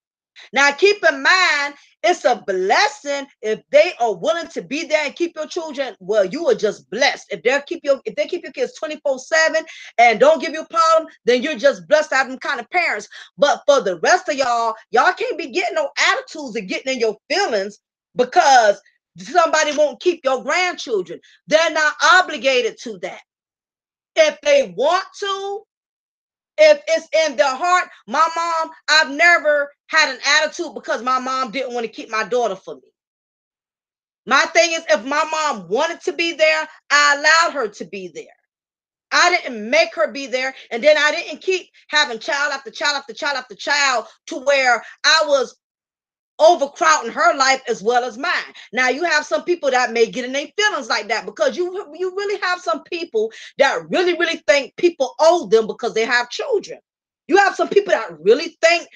Now, keep in mind, it's a blessing if they are willing to be there and keep your children. Well, you are just blessed. If they keep your kids 24/7 and don't give you a problem, then you're just blessed to have them kind of parents. But for the rest of y'all can't be getting no attitudes and getting in your feelings because somebody won't keep your grandchildren. They're not obligated to that. If they want to, if it's in their heart, my mom, I've never had an attitude because my mom didn't want to keep my daughter for me. My thing is, if my mom wanted to be there, I allowed her to be there. I didn't make her be there. And then I didn't keep having child after child after child after child to where I was overcrowding her life as well as mine. Now you have some people that may get in their feelings like that because you really have some people that really think people owe them because they have children. You have some people that really think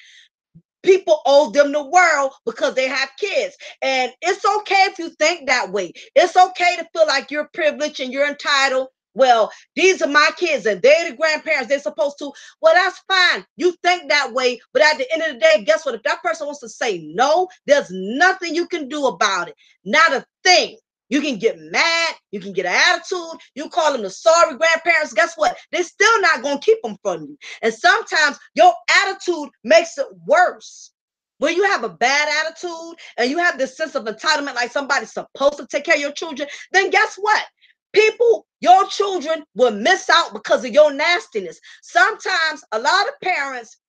people owe them the world because they have kids. And it's okay if you think that way. It's okay to feel like you're privileged and you're entitled. Well, these are my kids and they're the grandparents. They're supposed to. Well, that's fine. You think that way. But at the end of the day, guess what? If that person wants to say no, there's nothing you can do about it. Not a thing. You can get mad. You can get an attitude. You call them the sorry grandparents. Guess what? They're still not going to keep them from you. And sometimes your attitude makes it worse. When you have a bad attitude and you have this sense of entitlement, like somebody's supposed to take care of your children, then guess what? Your children will miss out because of your nastiness. Sometimes a lot of parents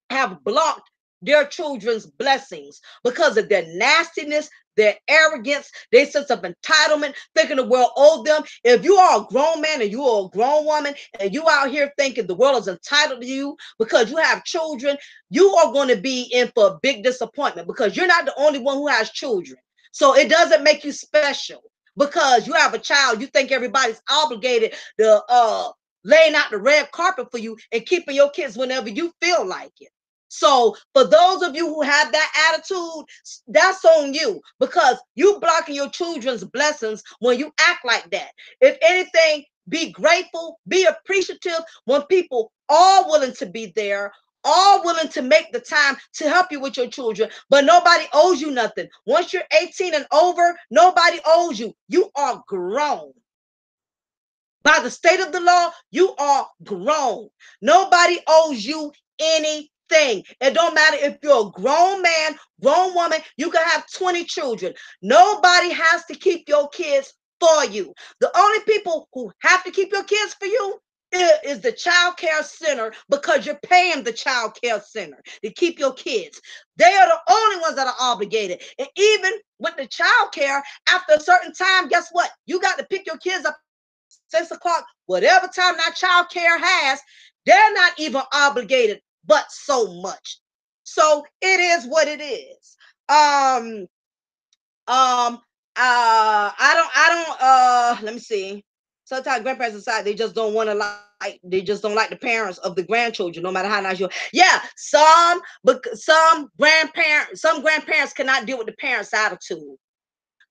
have blocked their children's blessings because of their nastiness, their arrogance, their sense of entitlement, thinking the world owed them. If you are a grown man and you are a grown woman and you out here thinking the world is entitled to you because you have children, you are going to be in for a big disappointment because you're not the only one who has children. So it doesn't make you special because you have a child. You think everybody's obligated to laying out the red carpet for you and keeping your kids whenever you feel like it. So for those of you who have that attitude, that's on you because you blocking your children's blessings when you act like that. If anything, be grateful, be appreciative when people are willing to be there, all willing to make the time to help you with your children, but nobody owes you nothing. Once you're 18 and over, nobody owes you. You are grown. By the state of the law, you are grown. Nobody owes you anything. It don't matter if you're a grown man, grown woman, you can have 20 children. Nobody has to keep your kids for you. The only people who have to keep your kids for you is the child care center, because you're paying the child care center to keep your kids. They are the only ones that are obligated. And even with the child care, after a certain time, guess what? You got to pick your kids up 6 o'clock, whatever time that child care has. They're not even obligated, but so much. So it is what it is. Let me see. Sometimes grandparents decide they just don't want to they just don't like the parents of the grandchildren, no matter how nice you are. Yeah, but some grandparents cannot deal with the parents' attitude.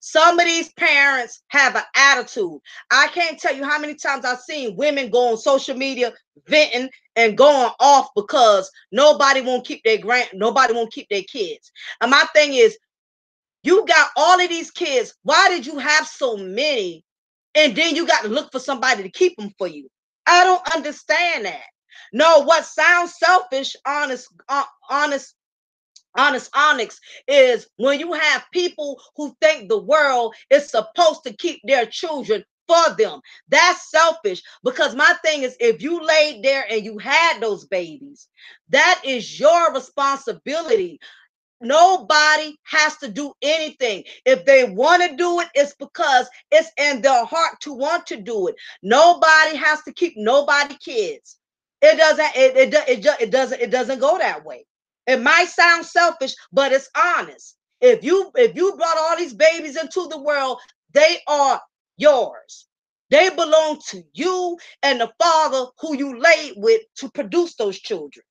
Some of these parents have an attitude. I can't tell you how many times I've seen women go on social media venting and going off because nobody won't keep their kids. And my thing is, you got all of these kids. Why did you have so many? And then you got to look for somebody to keep them for you. I don't understand that. No, what sounds selfish, honest is when you have people who think the world is supposed to keep their children for them. That's selfish, because my thing is, if you laid there and you had those babies, that is your responsibility. Nobody has to do anything. If they want to do it, it's because it's in their heart to want to do it. Nobody has to keep nobody kids. It doesn't go that way. It might sound selfish, but it's honest. If you brought all these babies into the world, they are yours. They belong to you and the father who you laid with to produce those children.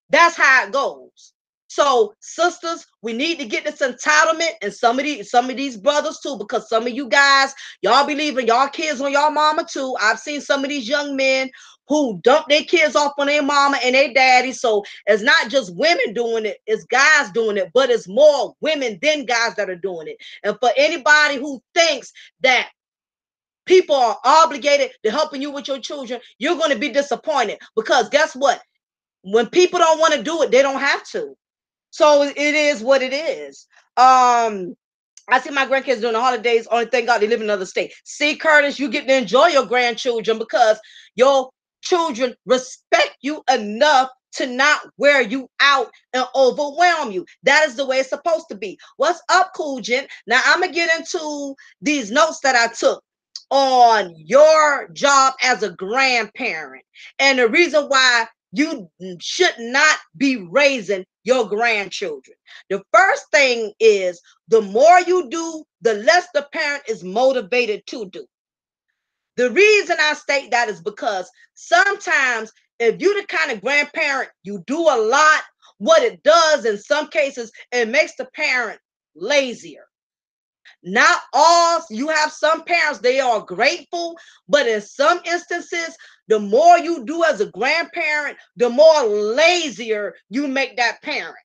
That's how it goes. So, sisters, we need to get this entitlement, and some of these brothers too, because some of you guys, y'all be leaving y'all kids on y'all mama too. I've seen some of these young men who dump their kids off on their mama and their daddy. So it's not just women doing it, it's guys doing it, but it's more women than guys that are doing it. And for anybody who thinks that people are obligated to helping you with your children, you're going to be disappointed, because guess what? When people don't want to do it, they don't have to. So it is what it is. I see my grandkids during the holidays. Only thank God they live in another state. See, Curtis, you get to enjoy your grandchildren because your children respect you enough to not wear you out and overwhelm you. That is the way it's supposed to be. What's up, Cool Gent? Now I'm gonna get into these notes that I took on your job as a grandparent, and the reason why you should not be raising your grandchildren. The first thing is, the more you do, the less the parent is motivated to do. The reason I state that is because sometimes if you're the kind of grandparent, you do a lot, what it does in some cases, it makes the parent lazier. Not all, you have some parents, they are grateful, but in some instances, the more you do as a grandparent, the more lazier you make that parent.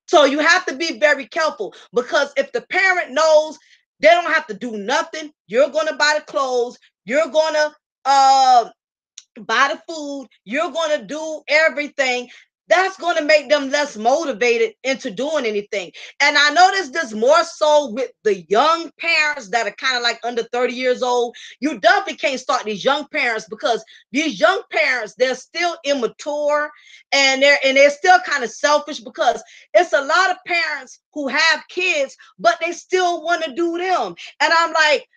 So you have to be very careful, because if the parent knows they don't have to do nothing, you're going to buy the clothes, you're going to buy the food, you're going to do everything, that's going to make them less motivated into doing anything. And I notice this more so with the young parents that are kind of like under 30 years old. You definitely can't start these young parents, because these young parents, they're still immature, and they're still kind of selfish, because it's a lot of parents who have kids but they still want to do them. And I'm like,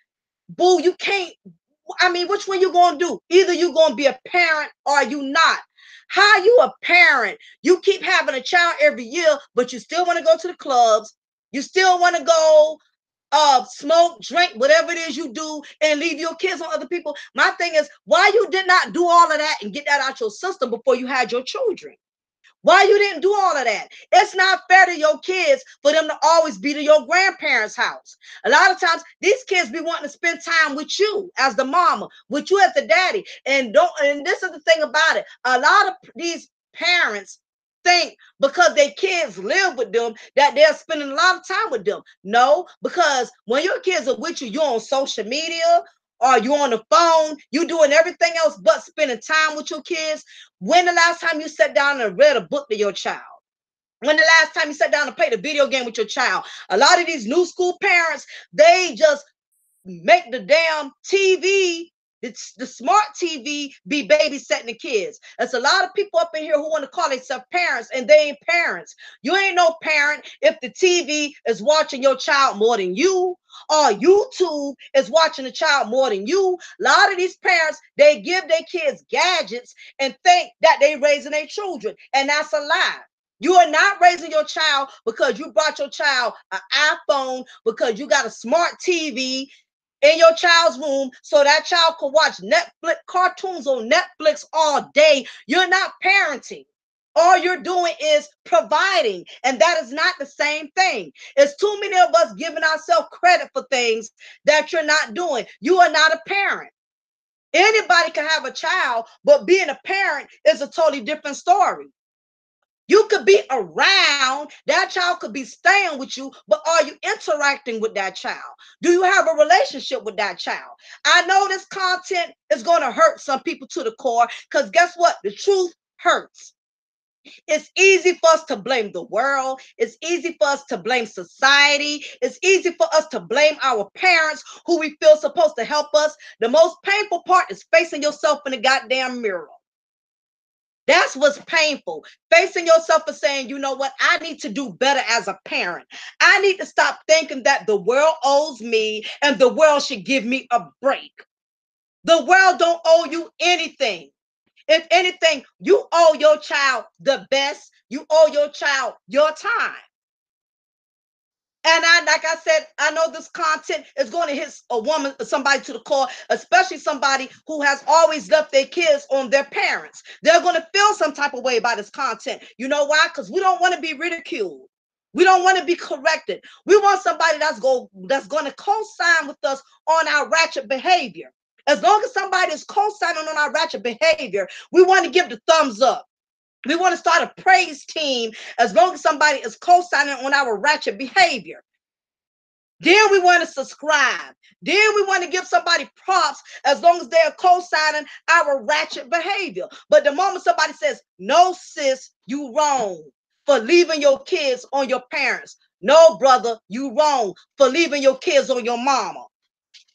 boo, you can't. I mean, which one you gonna do? Either you gonna be a parent or you not. How you a parent? You keep having a child every year, but you still want to go to the clubs. You still want to go smoke, drink, whatever it is you do, and leave your kids on other people. My thing is, why you did not do all of that and get that out your system before you had your children? Why you didn't do all of that? It's not fair to your kids for them to always be to your grandparents' house. A lot of times, these kids be wanting to spend time with you as the mama, with you as the daddy. And this is the thing about it. A lot of these parents think because their kids live with them that they're spending a lot of time with them. No, because when your kids are with you, you're on social media, or you on the phone, you doing everything else but spending time with your kids. When the last time you sat down and read a book to your child? When the last time you sat down and played a video game with your child? A lot of these new school parents, they just make the damn TV, it's the smart TV, be babysitting the kids. There's a lot of people up in here who want to call themselves parents, and they ain't parents. You ain't no parent if the TV is watching your child more than you, or YouTube is watching the child more than you. A lot of these parents, they give their kids gadgets and think that they raising their children, and that's a lie. You are not raising your child because you brought your child an iPhone, because you got a smart TV in your child's room so that child can watch Netflix cartoons on Netflix all day. You're not parenting. All you're doing is providing, and that is not the same thing. It's too many of us giving ourselves credit for things that you're not doing. You are not a parent. Anybody can have a child, but being a parent is a totally different story. You could be around, that child could be staying with you, but are you interacting with that child? Do you have a relationship with that child? I know this content is going to hurt some people to the core, because guess what? The truth hurts. It's easy for us to blame the world. It's easy for us to blame society. It's easy for us to blame our parents who we feel supposed to help us. The most painful part is facing yourself in the goddamn mirror. That's what's painful. Facing yourself and saying, you know what? I need to do better as a parent. I need to stop thinking that the world owes me and the world should give me a break. The world don't owe you anything. If anything, you owe your child the best. You owe your child your time. And like I said, I know this content is going to hit a woman, somebody to the core, especially somebody who has always left their kids on their parents. They're going to feel some type of way about this content. You know why? Because we don't want to be ridiculed. We don't want to be corrected. We want somebody that's going to co-sign with us on our ratchet behavior. As long as somebody is co-signing on our ratchet behavior, we want to give the thumbs up. We want to start a praise team as long as somebody is co-signing on our ratchet behavior. Then we want to subscribe. Then we want to give somebody props as long as they're co-signing our ratchet behavior. But the moment somebody says, no, sis, you wrong for leaving your kids on your parents. No, brother, you wrong for leaving your kids on your mama.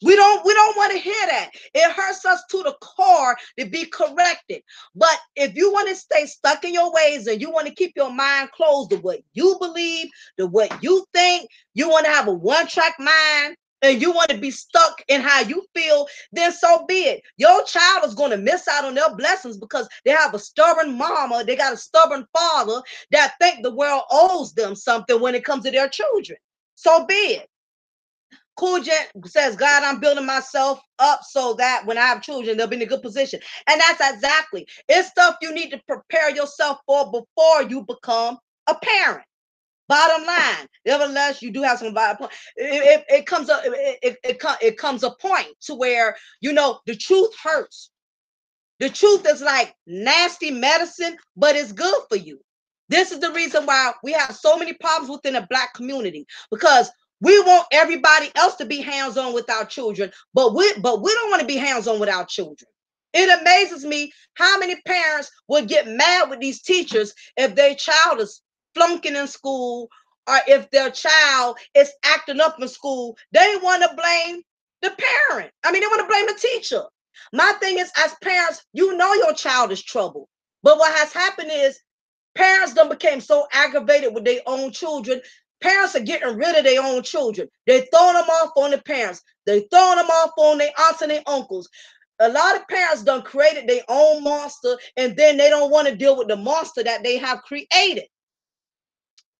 We don't want to hear that. It hurts us to the core to be corrected. But if you want to stay stuck in your ways and you want to keep your mind closed to what you believe, to what you think, you want to have a one-track mind, and you want to be stuck in how you feel, then so be it. Your child is going to miss out on their blessings because they have a stubborn mama, they got a stubborn father that think the world owes them something when it comes to their children. So be it. Cool Jet says, God, I'm building myself up so that when I have children, they'll be in a good position. And that's exactly. It's stuff you need to prepare yourself for before you become a parent. Bottom line, nevertheless, you do have some bottom point. It comes a point to where, you know, the truth hurts. The truth is like nasty medicine, but it's good for you. This is the reason why we have so many problems within the Black community, because we want everybody else to be hands-on with our children, but we don't want to be hands-on with our children. It amazes me how many parents would get mad with these teachers if their child is flunking in school, or if their child is acting up in school. They want to blame the parent. I mean, they want to blame the teacher. My thing is, as parents, you know your child is trouble. But what has happened is parents done became so aggravated with their own children. Parents are getting rid of their own children. They're throwing them off on the parents. They're throwing them off on their aunts and their uncles. A lot of parents done created their own monster, and then they don't want to deal with the monster that they have created.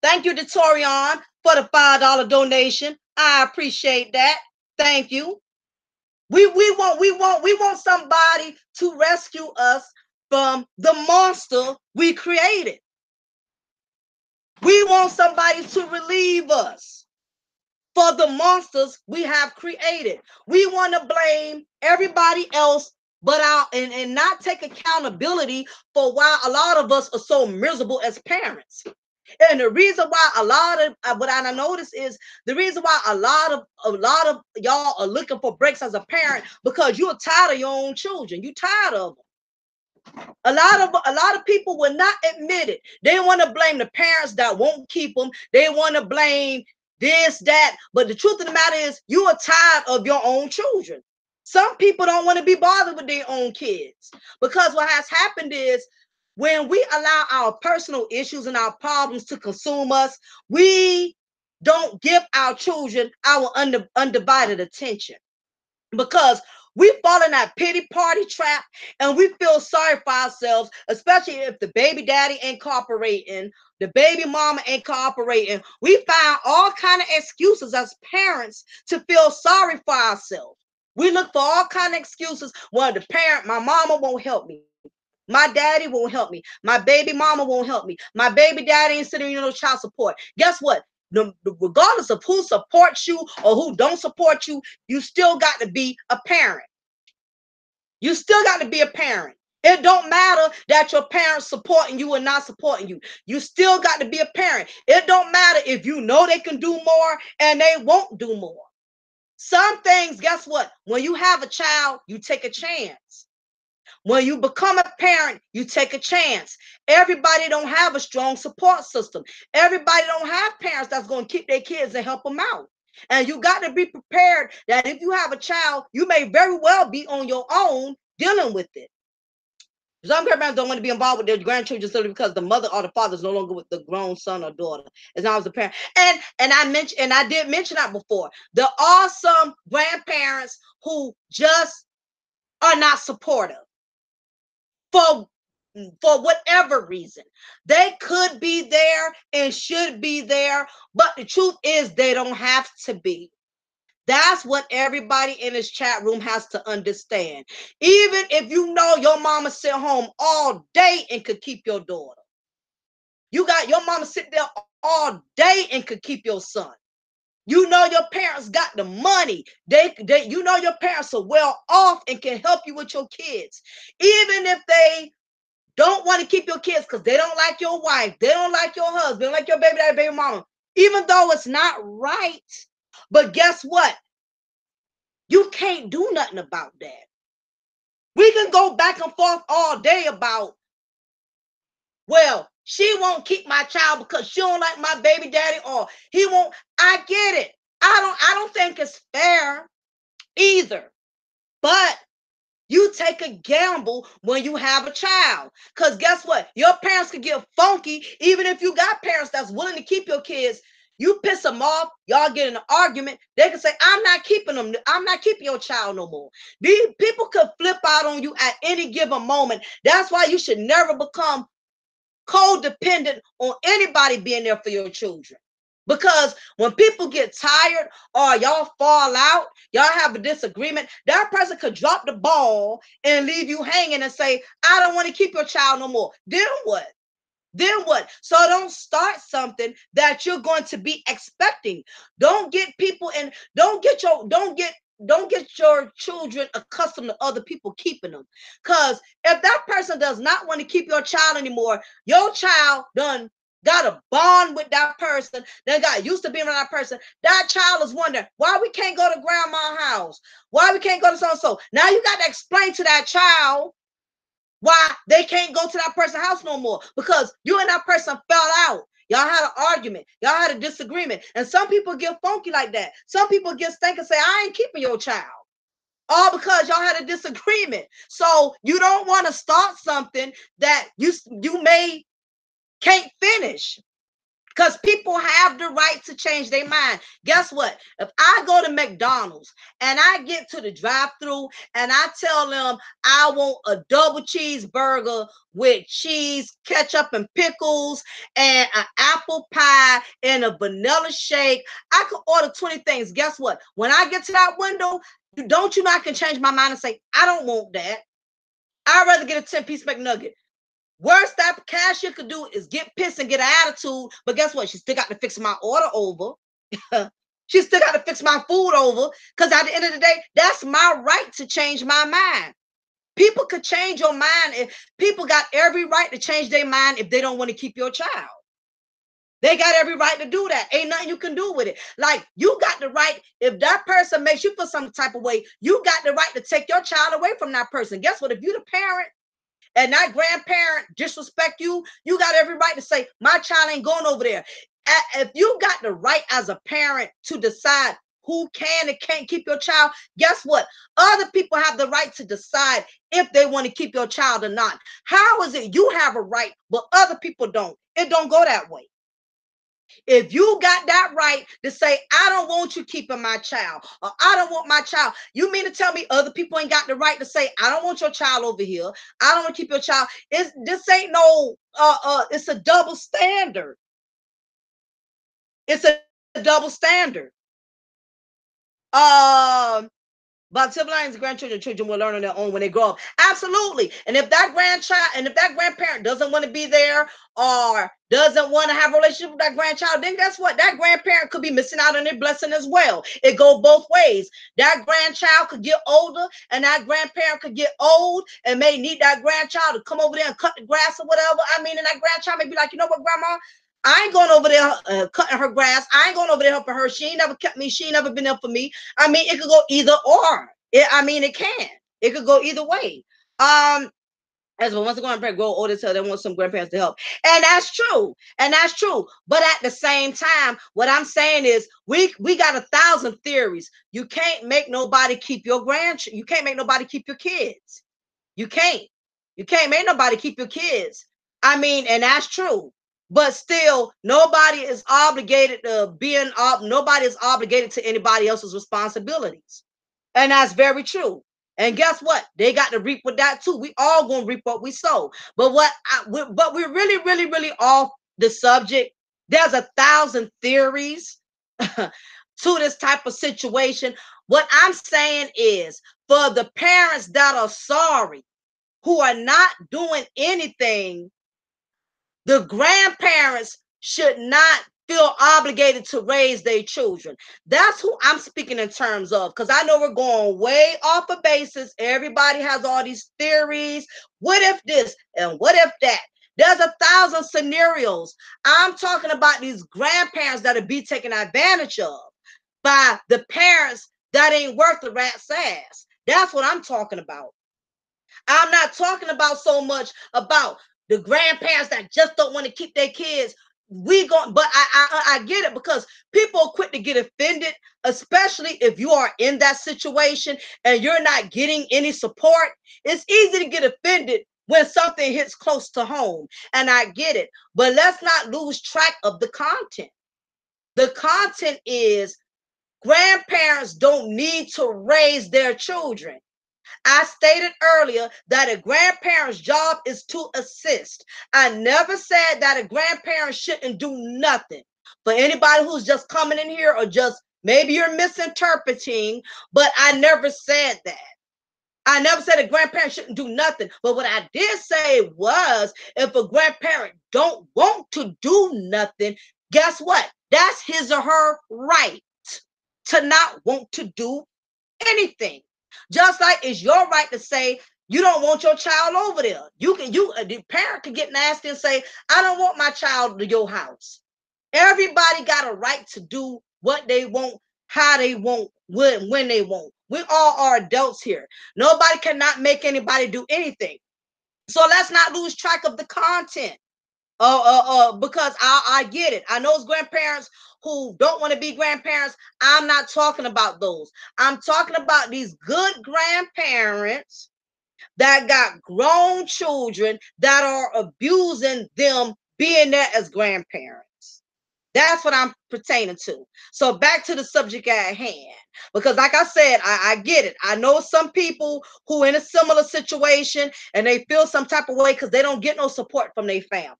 Thank you, Detorion, for the $5 donation. I appreciate that. Thank you. We want somebody to rescue us from the monster we created. We want somebody to relieve us for the monsters we have created. We want to blame everybody else but and not take accountability for why a lot of us are so miserable as parents. And the reason why a lot of what I notice is the reason why a lot of y'all are looking for breaks as a parent because you're tired of your own children. You tired of them. A lot of people will not admit it. They want to blame the parents that won't keep them. They want to blame this, that. But the truth of the matter is, you are tired of your own children. Some people don't want to be bothered with their own kids because what has happened is when we allow our personal issues and our problems to consume us, we don't give our children our undivided attention because we fall in that pity party trap and we feel sorry for ourselves, especially if the baby daddy ain't cooperating, the baby mama ain't cooperating. We find all kind of excuses as parents to feel sorry for ourselves. We look for all kind of excuses. Well, the parent, my mama won't help me. My daddy won't help me. My baby mama won't help me. My baby daddy ain't sending no child support. Guess what? Regardless of who supports you or who don't support you, you still got to be a parent. You still got to be a parent. It don't matter that your parents supporting you or not supporting you. You still got to be a parent. It don't matter if you know they can do more and they won't do more. Some things, guess what? When you have a child, you take a chance. When you become a parent, you take a chance. Everybody don't have a strong support system. Everybody don't have parents that's going to keep their kids and help them out. And you got to be prepared that if you have a child, you may very well be on your own dealing with it. Some parents don't want to be involved with their grandchildren simply because the mother or the father is no longer with the grown son or daughter. As long as the parent. And I did mention that before. There are some grandparents who just are not supportive for whatever reason. They could be there and should be there, but the truth is they don't have to be. That's what everybody in this chat room has to understand. Even if you know your mama sit home all day and could keep your daughter. You got your mama sit there all day and could keep your son. You know your parents got the money. You know your parents are well off and can help you with your kids. Even if they don't want to keep your kids because they don't like your wife, they don't like your husband, they don't like your baby daddy, baby mama, even though it's not right. But guess what? You can't do nothing about that. We can go back and forth all day about, well, she won't keep my child because she don't like my baby daddy, or he won't. I get it. I don't think it's fair either. But you take a gamble when you have a child. Because guess what? Your parents could get funky. Even if you got parents that's willing to keep your kids, you piss them off, y'all get in an argument, they can say, I'm not keeping them. I'm not keeping your child no more. These people could flip out on you at any given moment. That's why you should never become codependent on anybody being there for your children. Because when people get tired or y'all fall out, y'all have a disagreement, that person could drop the ball and leave you hanging and say, I don't want to keep your child no more. Then what? Then what? So don't start something that you're going to be expecting. Don't get people and don't get your children accustomed to other people keeping them. Because if that person does not want to keep your child anymore, your child done got a bond with that person, then got used to being around that person. That child is wondering why we can't go to grandma's house, why we can't go to so-and-so. Now you got to explain to that child why they can't go to that person's house no more, because you and that person fell out. Y'all had an argument. Y'all had a disagreement. And some people get funky like that. Some people get stank and say, I ain't keeping your child. All because y'all had a disagreement. So you don't want to start something that you may can't finish. Because people have the right to change their mind. Guess what? If I go to McDonald's and I get to the drive-thru and I tell them I want a double cheeseburger with cheese, ketchup, and pickles, and an apple pie and a vanilla shake, I could order 20 things. Guess what? When I get to that window, don't you know I can change my mind and say, I don't want that. I'd rather get a 10-piece McNugget. Worst that cashier could do is get pissed and get an attitude. But guess what? She still got to fix my order over. She still got to fix my food over. Because at the end of the day, that's my right to change my mind. People could change your mind. If people got every right to change their mind if they don't want to keep your child. They got every right to do that. Ain't nothing you can do with it. Like, you got the right, if that person makes you feel some type of way, you got the right to take your child away from that person. Guess what? If you the parent and that grandparent disrespect you, you got every right to say, my child ain't going over there. If you got the right as a parent to decide who can and can't keep your child, guess what? Other people have the right to decide if they want to keep your child or not. How is it you have a right, but other people don't? It don't go that way. If you got that right to say, I don't want you keeping my child, or I don't want my child, you mean to tell me other people ain't got the right to say, I don't want your child over here, I don't want to keep your child? This ain't no it's a double standard. It's a double standard. um But siblings, grandchildren, children will learn on their own when they grow up. Absolutely. And if that grandchild and if that grandparent doesn't want to be there or doesn't want to have a relationship with that grandchild, then guess what? That grandparent could be missing out on their blessing as well. It goes both ways. That grandchild could get older and that grandparent could get old and may need that grandchild to come over there and cut the grass or whatever. I mean, and that grandchild may be like, you know what, grandma? I ain't going over there cutting her grass. I ain't going over there helping her. She ain't never kept me. She ain't never been there for me. I mean, it could go either or. It can. It could go either way. As well, once the grandparents grow older, so they want some grandparents to help, and that's true. And that's true. But at the same time, what I'm saying is, we got 1,000 theories. You can't make nobody keep your grandchildren. You can't make nobody keep your kids. You can't. You can't make nobody keep your kids. I mean, and that's true. But still, nobody is obligated to nobody is obligated to anybody else's responsibilities. And that's very true. And guess what? They got to reap with that too. We all gonna reap what we sow. But we're really, really, really off the subject. There's 1,000 theories to this type of situation. What I'm saying is, for the parents that are sorry, who are not doing anything, the grandparents should not feel obligated to raise their children. That's who I'm speaking in terms of, because I know we're going way off a basis. Everybody has all these theories. What if this and what if that? There's 1,000 scenarios. I'm talking about these grandparents that are be taken advantage of by the parents that ain't worth the rat's ass. That's what I'm talking about. I'm not talking about so much about the grandparents that just don't want to keep their kids. But I get it, because people are quick to get offended, especially if you are in that situation and you're not getting any support. It's easy to get offended when something hits close to home, and I get it. But let's not lose track of the content. The content is, grandparents don't need to raise their children. I stated earlier that a grandparent's job is to assist. I never said that a grandparent shouldn't do nothing. For anybody who's just coming in here, or just maybe you're misinterpreting, but I never said that. I never said a grandparent shouldn't do nothing. But what I did say was, if a grandparent don't want to do nothing, guess what? That's his or her right to not want to do anything. Just like it's your right to say you don't want your child over there. The parent can get nasty and say, I don't want my child to your house. Everybody got a right to do what they want, how they want, when they want. We all are adults here. Nobody cannot make anybody do anything. So let's not lose track of the content. Because I get it. I know it's grandparents who don't want to be grandparents. I'm not talking about those. I'm talking about these good grandparents that got grown children that are abusing them being there as grandparents. That's what I'm pertaining to. So back to the subject at hand. Because like I said, I get it. I know some people who in a similar situation and they feel some type of way because they don't get no support from their family.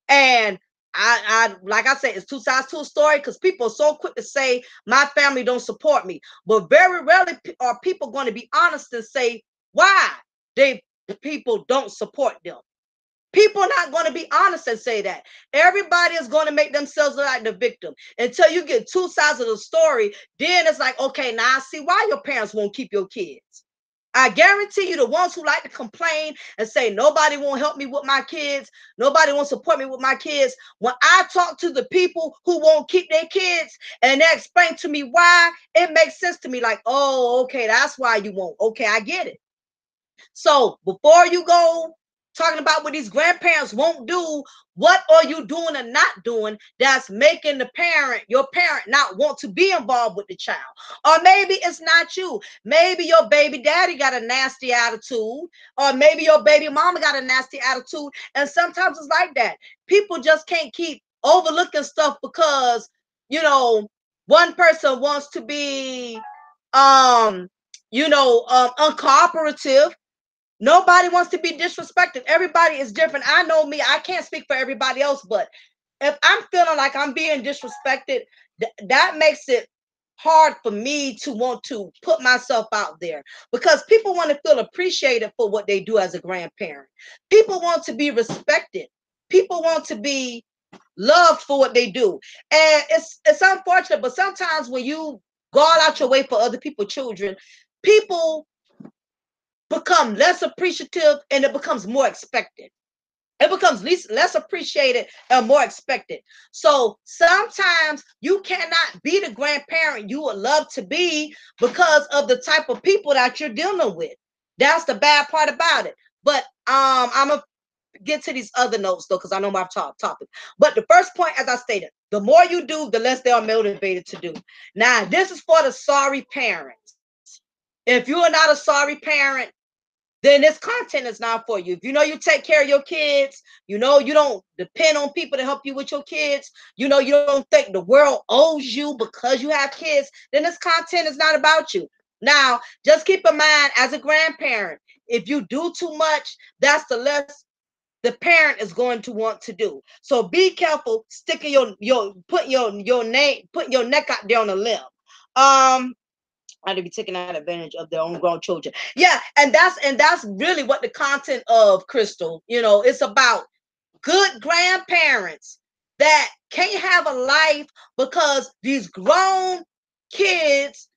And I like I said, it's two sides to a story, because people are so quick to say my family don't support me, but very rarely are people going to be honest and say why people don't support them. People are not going to be honest and say that. Everybody is going to make themselves look like the victim until you get two sides of the story. Then it's like, okay, now I see why your parents won't keep your kids. I guarantee you the ones who like to complain and say nobody won't help me with my kids, nobody won't support me with my kids. When I talk to the people who won't keep their kids and they explain to me why, it makes sense to me. Like, oh, okay, that's why you won't. Okay, I get it. So before you go talking about what these grandparents won't do, what are you doing or not doing that's making the parent, your parent, not want to be involved with the child? Or maybe it's not you. Maybe your baby daddy got a nasty attitude, or maybe your baby mama got a nasty attitude. And sometimes it's like that. People just can't keep overlooking stuff because, you know, one person wants to be uncooperative. Nobody wants to be disrespected. Everybody is different. I know me. I can't speak for everybody else, but if I'm feeling like I'm being disrespected, that makes it hard for me to want to put myself out there, because people want to feel appreciated for what they do as a grandparent. People want to be respected. People want to be loved for what they do. And it's unfortunate, but sometimes when you go all out your way for other people's children, people become less appreciative and it becomes more expected. It becomes less appreciated and more expected. So sometimes you cannot be the grandparent you would love to be because of the type of people that you're dealing with. That's the bad part about it. But I'm gonna get to these other notes though, because I know my topic. But the first point, as I stated, the more you do, the less they are motivated to do. Now, this is for the sorry parents. If you are not a sorry parent, then this content is not for you. If you know you take care of your kids, you know you don't depend on people to help you with your kids, you know you don't think the world owes you because you have kids, then this content is not about you. Now, just keep in mind, as a grandparent, if you do too much, that's the less the parent is going to want to do. So be careful sticking your putting your name, putting your neck out there on a limb. To be taking advantage of their own grown children. Yeah, and that's really what the content of Crystal, it's about good grandparents that can't have a life because these kids,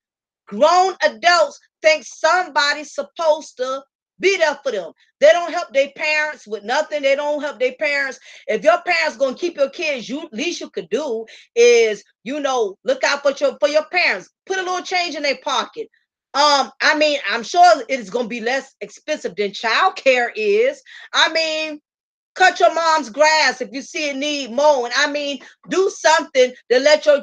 grown adults think somebody's supposed to be there for them. They don't help their parents with nothing. They don't help their parents. If your parents gonna keep your kids, least you could do is, look out for your parents. Put a little change in their pocket. I mean, I'm sure it is gonna be less expensive than childcare is. I mean, cut your mom's grass if you see it need mowing. I mean, do something to let your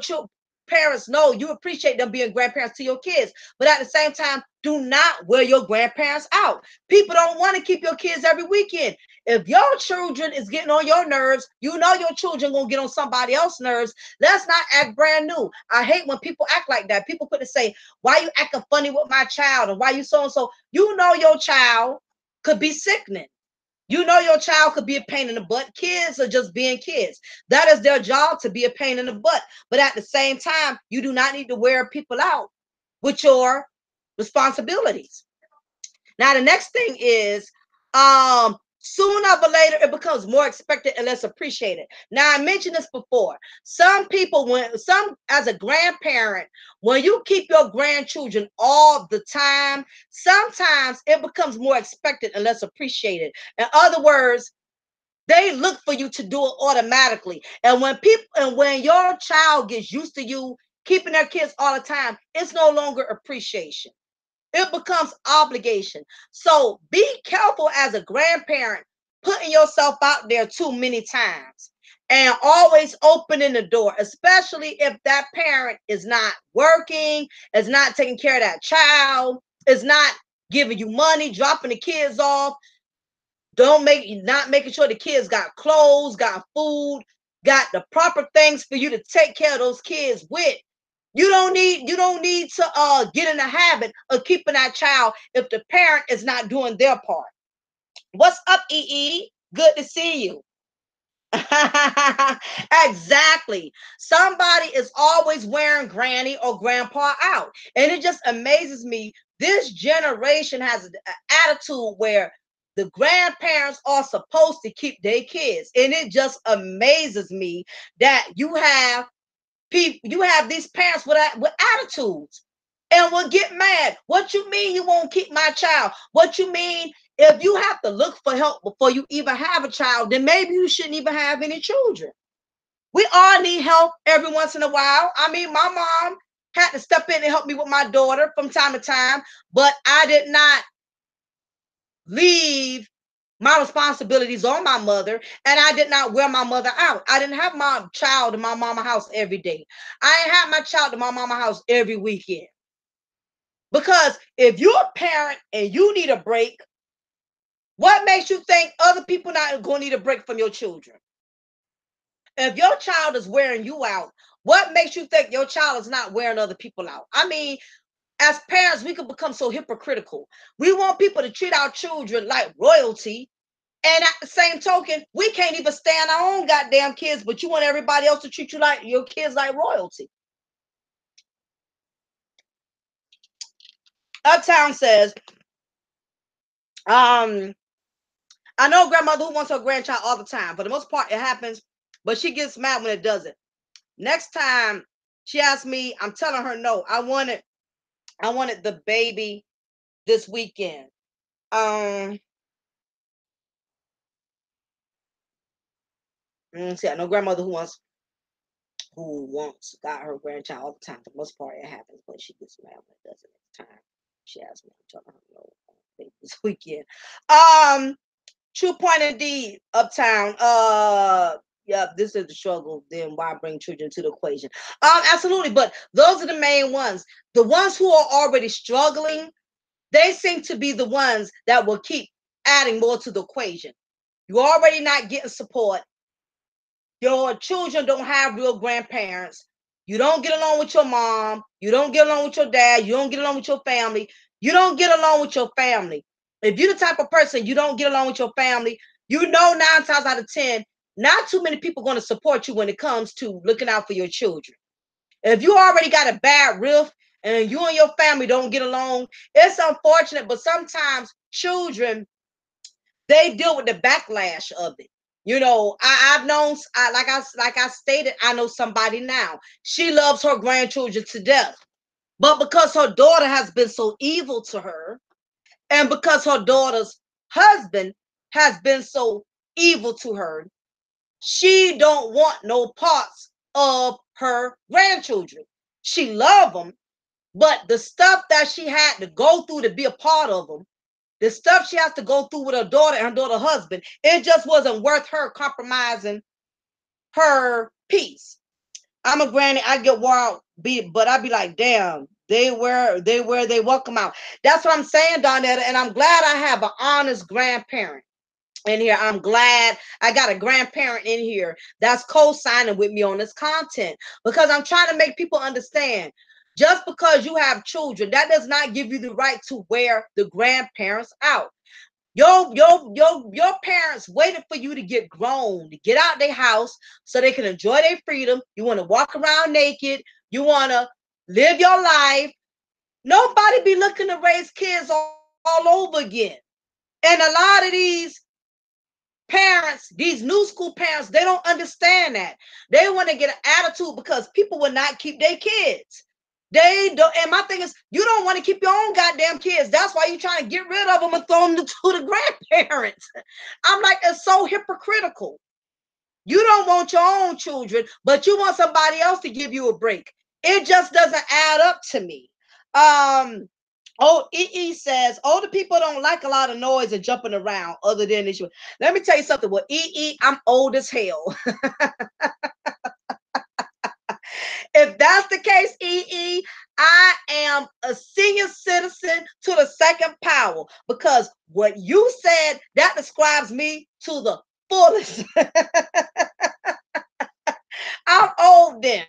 parents know you appreciate them being grandparents to your kids. But at the same time, do not wear your grandparents out. People don't want to keep your kids every weekend. If your children is getting on your nerves, you know your children gonna get on somebody else's nerves. Let's not act brand new. I hate when people act like that. People put to say, why you acting funny with my child, and why you so and so. You know your child could be sickening. You know your child could be a pain in the butt. Kids are just being kids. That is their job, to be a pain in the butt. But at the same time, you do not need to wear people out with your responsibilities. Now, the next thing is, sooner or later, it becomes more expected and less appreciated. Now, I mentioned this before. Some people, as a grandparent, when you keep your grandchildren all the time, sometimes it becomes more expected and less appreciated. In other words, they look for you to do it automatically. And when your child gets used to you keeping their kids all the time, it's no longer appreciation. It becomes obligation. So be careful as a grandparent putting yourself out there too many times, and always opening the door, especially if that parent is not working, is not taking care of that child, is not giving you money, dropping the kids off, not making sure the kids got clothes, got food, got the proper things for you to take care of those kids with. You don't need to get in the habit of keeping that child if the parent is not doing their part. What's up, EE? Good to see you. Exactly. Somebody is always wearing granny or grandpa out. And it just amazes me. This generation has an attitude where the grandparents are supposed to keep their kids. And it just amazes me that you have these parents with attitudes. and will get mad. What you mean you won't keep my child? What you mean if you have to look for help before you even have a child, then maybe you shouldn't even have any children. We all need help every once in a while. I mean, my mom had to step in and help me with my daughter from time to time, but I did not leave my responsibilities on my mother, and I did not wear my mother out. I didn't have my child in my mama house every day. I didn't have my child in my mama house every weekend. Because if you're a parent and you need a break, what makes you think other people not going to need a break from your children? If your child is wearing you out, what makes you think your child is not wearing other people out? I mean, as parents, we can become so hypocritical. We want people to treat our children like royalty. And at the same token, we can't even stand our own goddamn kids, but you want everybody else to treat you like your kids like royalty. Uptown says, I know a grandmother who wants her grandchild all the time. For the most part, it happens, but she gets mad when it doesn't. Next time she asks me, I'm telling her no. I wanted the baby this weekend. See, I know grandmother who wants got her grandchild all the time. For the most part, it happens, but she gets mad when it doesn't. Next time she asks me, I'm telling her no. Baby this weekend. True point indeed, Uptown. Yeah, this is the struggle. Then why bring children to the equation? Absolutely. But those are the main ones. The ones who are already struggling, they seem to be the ones that will keep adding more to the equation. You're already not getting support. Your children don't have real grandparents. You don't get along with your mom. You don't get along with your dad. You don't get along with your family. You don't get along with your family. If you're the type of person you don't get along with your family, you know 9 times out of 10, not too many people are going to support you when it comes to looking out for your children. If you already got a bad riff and you and your family don't get along, it's unfortunate, but sometimes children, they deal with the backlash of it. You know, I've known, like I stated, I know somebody now. She loves her grandchildren to death, but because her daughter has been so evil to her, and because her daughter's husband has been so evil to her, she don't want no parts of her grandchildren. She love them, but the stuff that she had to go through to be a part of them, the stuff she has to go through with her daughter and her daughter's husband, it just wasn't worth her compromising her peace. I'm a granny, I get wild, but I be like, damn, they welcome out. That's what I'm saying, Donetta, and I'm glad I have an honest grandparent in here. I'm glad I got a grandparent in here that's co-signing with me on this content, because I'm trying to make people understand. Just because you have children, that does not give you the right to wear the grandparents out. Your parents waited for you to get grown, to get out their house so they can enjoy their freedom. You want to walk around naked. You want to live your life. Nobody be looking to raise kids all over again. And a lot of these parents, these new school parents, they don't understand that. They want to get an attitude because people will not keep their kids. They don't. And my thing is, you don't want to keep your own goddamn kids. That's why you're trying to get rid of them and throw them to the grandparents. I'm like, it's so hypocritical. You don't want your own children, but you want somebody else to give you a break. It just doesn't add up to me. Oh, EE says older people don't like a lot of noise and jumping around other than this. Let me tell you something. Well, EE, I'm old as hell. If that's the case, EE, I am a senior citizen to the second power, because what you said, that describes me to the fullest. I'm old then.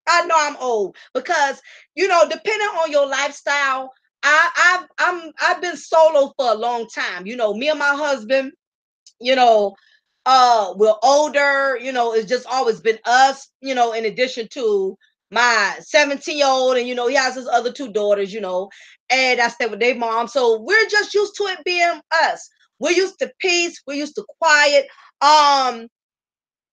I know I'm old because, depending on your lifestyle, I've been solo for a long time. Me and my husband, you know, we're older, it's just always been us, in addition to my 17-year-old, and he has his other two daughters, and I stay with their mom. So we're just used to it being us. We're used to peace, we're used to quiet. I'm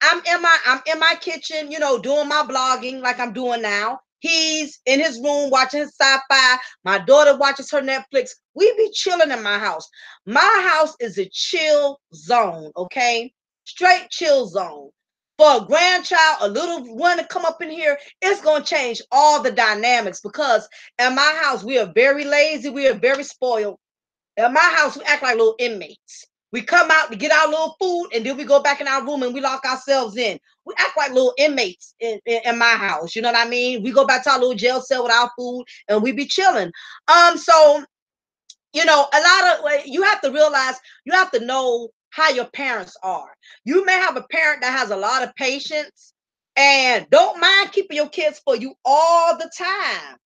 in my kitchen, doing my blogging like I'm doing now. He's in his room watching his sci-fi. My daughter watches her Netflix. We be chilling in my house. My house is a chill zone, okay? Straight chill zone. For a grandchild, a little one to come up in here, it's going to change all the dynamics because in my house, we are very lazy. We are very spoiled. In my house, we act like little inmates. We come out to get our little food, and then we go back in our room and we lock ourselves in. We act like little inmates in my house. You know what I mean? We go back to our little jail cell with our food, and we be chilling. So you know, a lot of you have to realize, you have to know how your parents are. You may have a parent that has a lot of patience and don't mind keeping your kids for you all the time.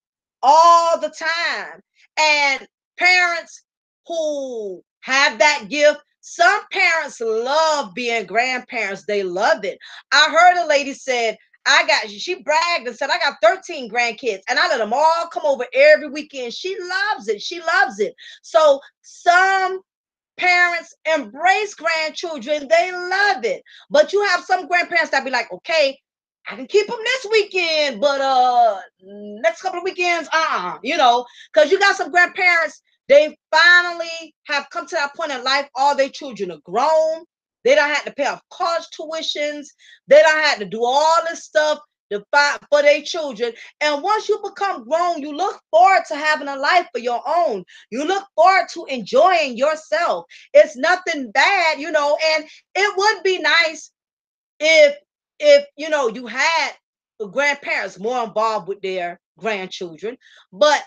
And parents who have that gift, some parents love being grandparents. They love it. I heard a lady said, she bragged and said, I got 13 grandkids and I let them all come over every weekend. She loves it. She loves it. So some parents embrace grandchildren. They love it. But you have some grandparents that be like, okay, I can keep them this weekend, but next couple of weekends, you know, because you got some grandparents, they finally have come to that point in life, all their children are grown. They don't have to pay off college tuitions. They don't have to do all this stuff to fight for their children. And once you become grown, you look forward to having a life for your own. You look forward to enjoying yourself. It's nothing bad, you know, and it would be nice if you know you had the grandparents more involved with their grandchildren, but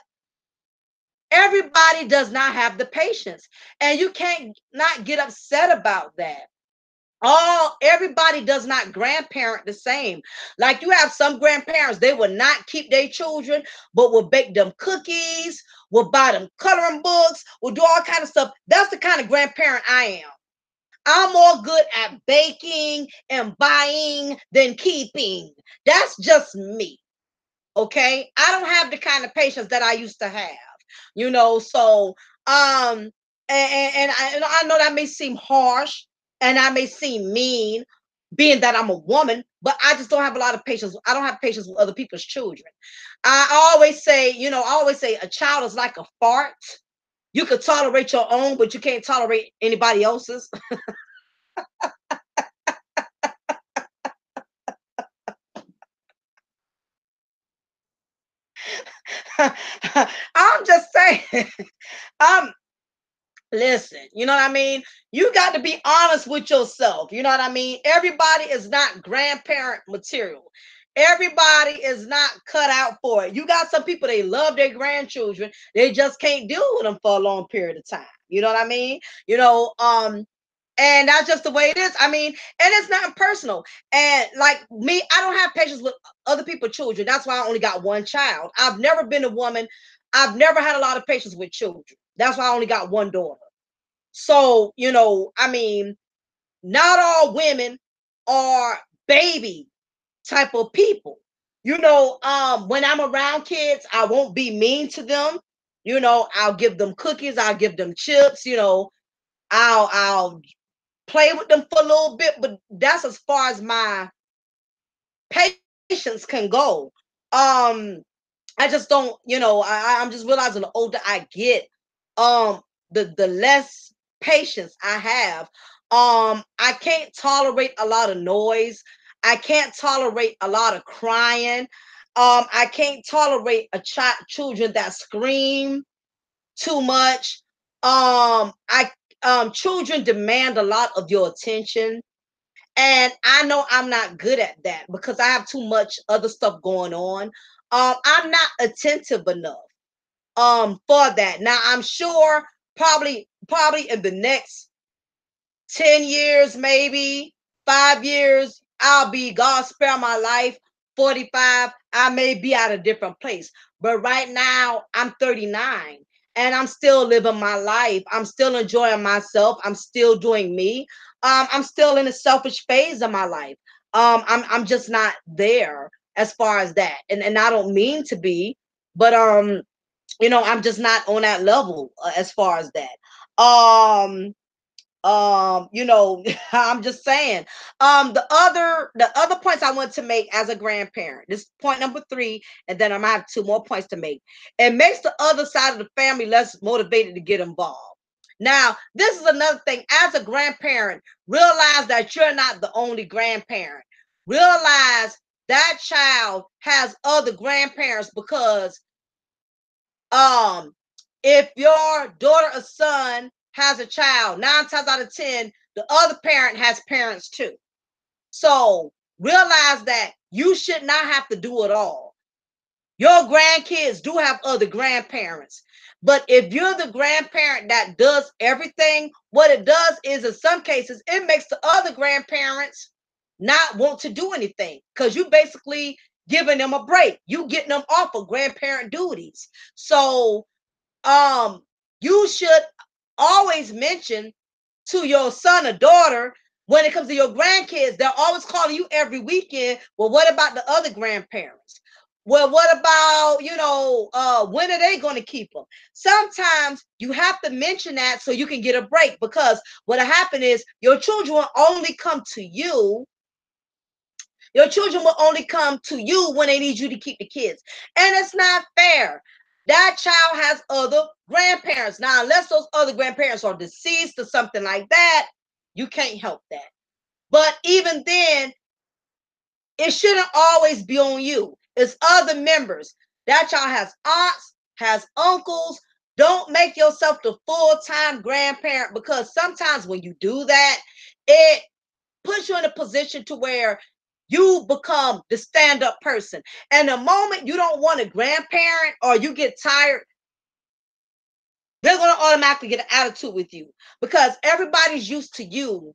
everybody does not have the patience, and you can't not get upset about that. Everybody does not grandparent the same. Like you have some grandparents, they will not keep their children, but will bake them cookies, will buy them coloring books, will do all kind of stuff. That's the kind of grandparent I am. I'm more good at baking and buying than keeping. That's just me. Okay. I don't have the kind of patience that I used to have, you know. So, and I know that may seem harsh and I may seem mean, being that I'm a woman, but I just don't have a lot of patience. I don't have patience with other people's children. I always say, you know, I always say a child is like a fart. You could tolerate your own, but you can't tolerate anybody else's. I'm just saying. Um, Listen, you know what I mean? You got to be honest with yourself. You know what I mean? Everybody is not grandparent material. Everybody is not cut out for it. You got some people, they love their grandchildren. They just can't deal with them for a long period of time. You know what I mean? You know, and that's just the way it is. I mean, and it's not personal. And like me, I don't have patience with other people's children. That's why I only got one child. I've never been a woman. I've never had a lot of patience with children. That's why I only got one daughter. So, you know, I mean, not all women are baby type of people. You know, when I'm around kids, I won't be mean to them. You know, I'll give them cookies, I'll give them chips, you know, I'll play with them for a little bit, but that's as far as my patience can go. Um, I just don't, you know, I'm just realizing the older I get, um, the less patience I have. I can't tolerate a lot of noise. I can't tolerate a lot of crying. I can't tolerate children that scream too much. I Children demand a lot of your attention. And I know I'm not good at that because I have too much other stuff going on. I'm not attentive enough for that. Now I'm sure probably in the next 10 years, maybe 5 years, I'll be, God spare my life, 45. I may be at a different place. But right now, I'm 39 and I'm still living my life. I'm still enjoying myself. I'm still doing me. I'm still in a selfish phase of my life. I'm just not there as far as that. And I don't mean to be, but you know, I'm just not on that level as far as that. You know, I'm just saying. The other points I want to make as a grandparent. This is point number 3, and then I'm gonna have 2 more points to make. It makes the other side of the family less motivated to get involved. Now, this is another thing. As a grandparent, realize that you're not the only grandparent. Realize that child has other grandparents, because um if your daughter or son has a child, 9 times out of 10, the other parent has parents too. So realize that you should not have to do it all. Your grandkids do have other grandparents. But if you're the grandparent that does everything, what it does is, in some cases, it makes the other grandparents not want to do anything, because you basically giving them a break. You getting them off of grandparent duties. So you should always mention to your son or daughter, when it comes to your grandkids, they're always calling you every weekend. Well, what about the other grandparents? Well, what about, when are they going to keep them? Sometimes you have to mention that so you can get a break, because what'll happen is your children will only come to you. Your children will only come to you when they need you to keep the kids. And it's not fair. That child has other grandparents. Now, unless those other grandparents are deceased or something like that, you can't help that. But even then, it shouldn't always be on you. It's other members. That child has aunts, has uncles. Don't make yourself the full-time grandparent, because sometimes when you do that, it puts you in a position to where you become the stand-up person. And the moment you don't want a grandparent or you get tired, they're going to automatically get an attitude with you, because everybody's used to you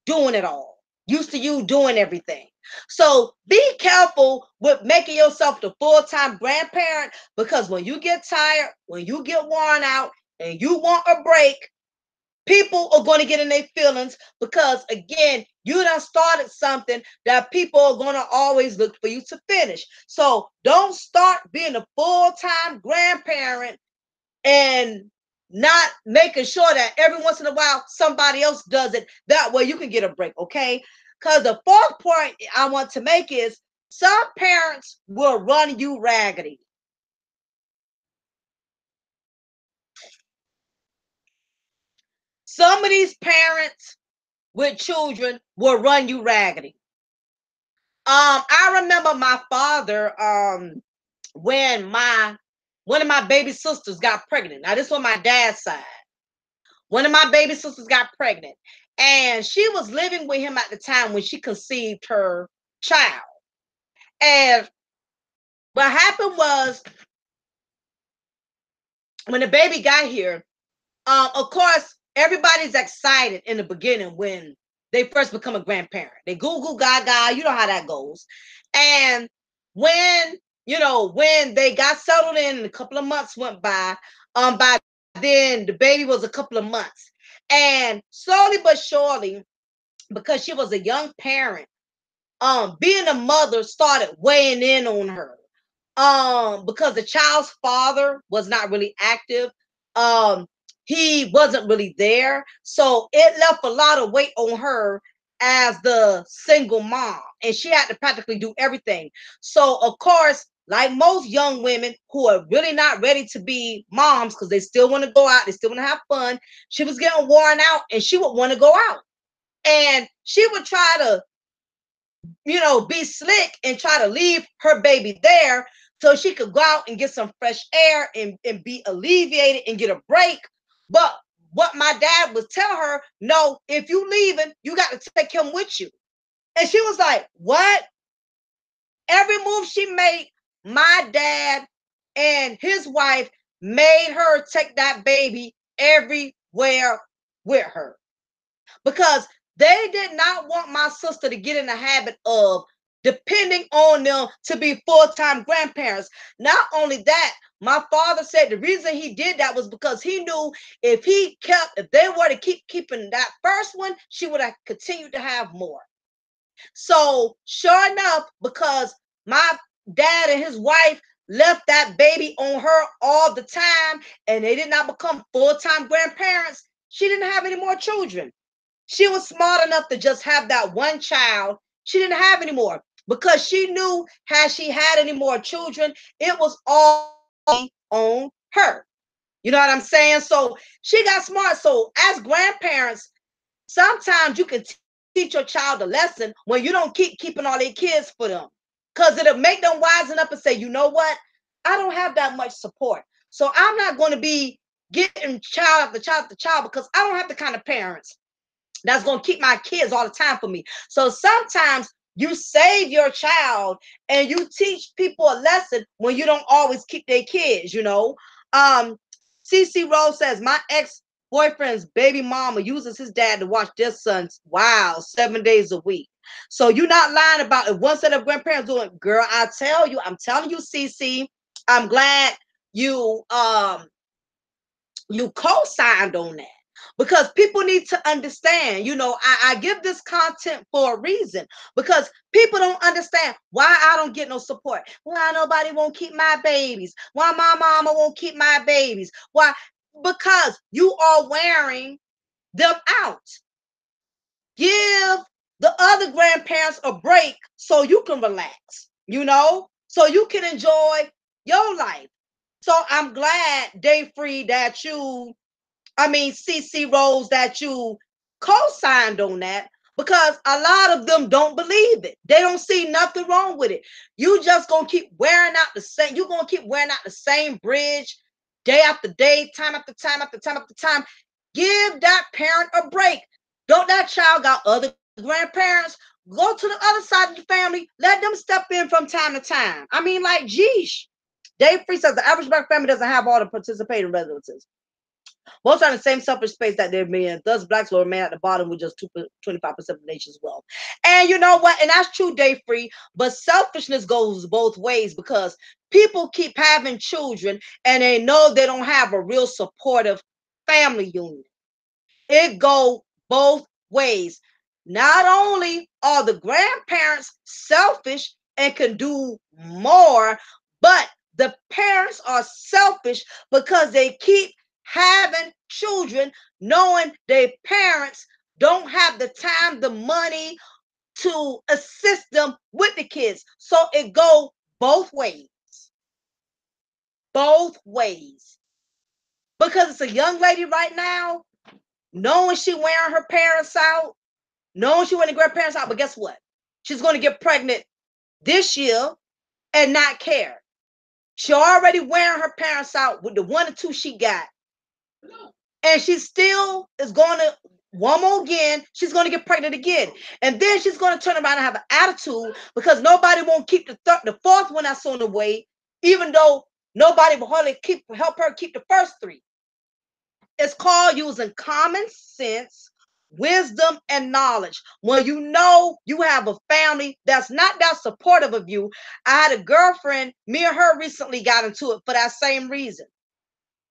doing it all, used to you doing everything. So be careful with making yourself the full-time grandparent, because when you get tired, when you get worn out and you want a break, people are going to get in their feelings, because again, you done started something that people are going to always look for you to finish. So don't start being a full-time grandparent and not making sure that every once in a while somebody else does it. That way you can get a break, okay? Because the 4th point I want to make is, some parents will run you raggedy. Some of these parents with children will run you raggedy. I remember my father, when one of my baby sisters got pregnant. Now, this was my dad's side. One of my baby sisters got pregnant, and she was living with him at the time when she conceived her child. And what happened was, when the baby got here, of course, everybody's excited in the beginning when they first become a grandparent. They goo goo gaga, you know how that goes. And when when they got settled in, and a couple of months went by then the baby was a couple of months. And slowly but surely, because she was a young parent, being a mother started weighing in on her. Because the child's father was not really active. Um, he wasn't really there. So it left a lot of weight on her as the single mom, and she had to practically do everything. So, of course, like most young women who are really not ready to be moms, because they still want to go out, they still want to have fun, she was getting worn out and she would want to go out. And she would try to, be slick and try to leave her baby there so she could go out and get some fresh air and be alleviated and get a break. But what my dad would tell her, no, if you leaving, you got to take him with you. And she was like, what? Every move she made, my dad and his wife made her take that baby everywhere with her, because they did not want my sister to get in the habit of depending on them to be full-time grandparents. Not only that, my father said the reason he did that was because he knew if they were to keeping that first one, she would have continued to have more. So sure enough, because my dad and his wife left that baby on her all the time, and they did not become full-time grandparents, she didn't have any more children. She was smart enough to just have that one child. She didn't have any more because she knew had she had any more children, it was all on her. You know what I'm saying? So she got smart. So as grandparents, sometimes you can teach your child a lesson when you don't keep keeping all their kids for them. Because it'll make them wisen up and say, you know what? I don't have that much support. So I'm not going to be getting child after child after child because I don't have the kind of parents that's going to keep my kids all the time for me. So sometimes you save your child and you teach people a lesson when you don't always keep their kids, you know. CC Rose says, my ex-boyfriend's baby mama uses his dad to watch their sons, wow, 7 days a week. So you're not lying about it. One set of grandparents doing, girl, I'm telling you, CC, I'm glad you co-signed on that because people need to understand, you know, I give this content for a reason because people don't understand why I don't get no support, why nobody won't keep my babies, why my mama won't keep my babies, why, because you are wearing them out. Give the other grandparents a break so you can relax, you know, so you can enjoy your life. So I'm glad, Day Free, that CC Rose, that you co-signed on that because a lot of them don't believe it. They don't see nothing wrong with it. You just gonna keep wearing out the same, you're gonna keep wearing out the same bridge day after day, time after time after time after time. Give that parent a break. Don't that child got other grandparents? Go to the other side of the family, let them step in from time to time. I mean, like, geesh. Dave Free says the average black family doesn't have all the participating relatives. Most are in the same selfish space that they're in. Thus, blacks will remain at the bottom with just 25% of the nation's wealth. And you know what? And that's true, Day Free. But selfishness goes both ways because people keep having children and they know they don't have a real supportive family union. It go both ways. Not only are the grandparents selfish and can do more, but the parents are selfish because they keep having children knowing their parents don't have the time, the money to assist them with the kids. So it go both ways. Both ways. Because it's a young lady right now, knowing she wearing her parents out, knowing she wearing the grandparents out, but guess what? She's going to get pregnant this year and not care. She already wearing her parents out with the 1 or 2 she got. And she still is going to, one more again, she's going to get pregnant again. And then she's going to turn around and have an attitude because nobody won't keep the fourth one that's on the way, even though nobody will hardly help her keep the first 3. It's called using common sense, wisdom, and knowledge. When you know you have a family that's not that supportive of you. I had a girlfriend, me and her recently got into it for that same reason.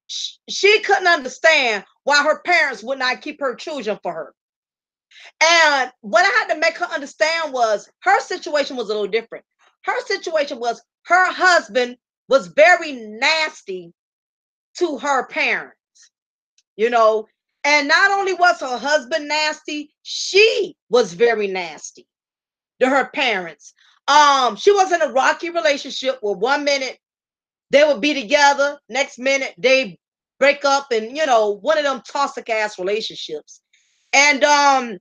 She couldn't understand why her parents would not keep her children for her. And what I had to make her understand was her situation was a little different. Her situation was her husband was very nasty to her parents, you know. And not only was her husband nasty, she was very nasty to her parents. She was in a rocky relationship where 1 minute they would be together, next minute they break up, and you know, one of them toxic ass relationships. And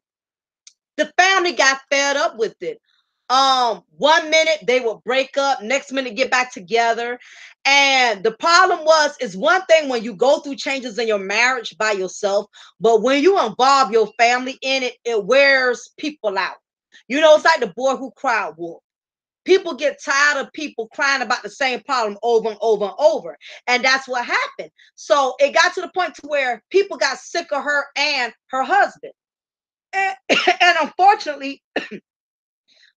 the family got fed up with it. 1 minute they would break up, next minute get back together. And the problem was, is one thing when you go through changes in your marriage by yourself, but when you involve your family in it, it wears people out. You know, it's like the boy who cried wolf. People get tired of people crying about the same problem over and over and over. And that's what happened. So it got to the point to where people got sick of her and her husband. And unfortunately,